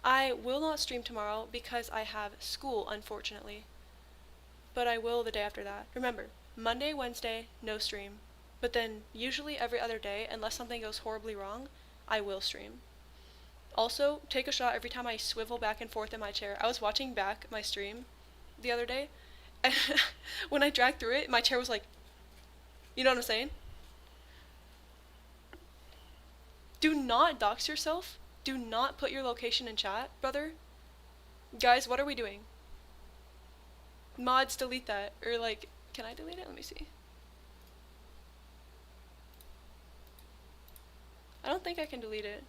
I will not stream tomorrow because I have school, unfortunately. But I will the day after that. Remember, Monday, Wednesday, no stream. But then, usually every other day, unless something goes horribly wrong, I will stream. Also, take a shot every time I swivel back and forth in my chair. I was watching back my stream the other day, and when I dragged through it, my chair was like, you know what I'm saying? Do not dox yourself. Do not put your location in chat, brother. Guys, what are we doing? Mods, delete that. Or like, can I delete it? Let me see. I don't think I can delete it.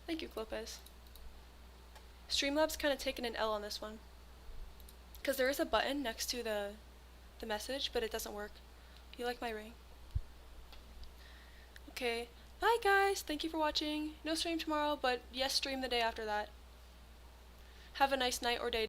Thank you, Clopez. Streamlabs kind of taking an L on this one. Because there is a button next to the message, but it doesn't work. You like my ring? Okay. Bye, guys. Thank you for watching. No stream tomorrow, but yes, stream the day after that. Have a nice night or day.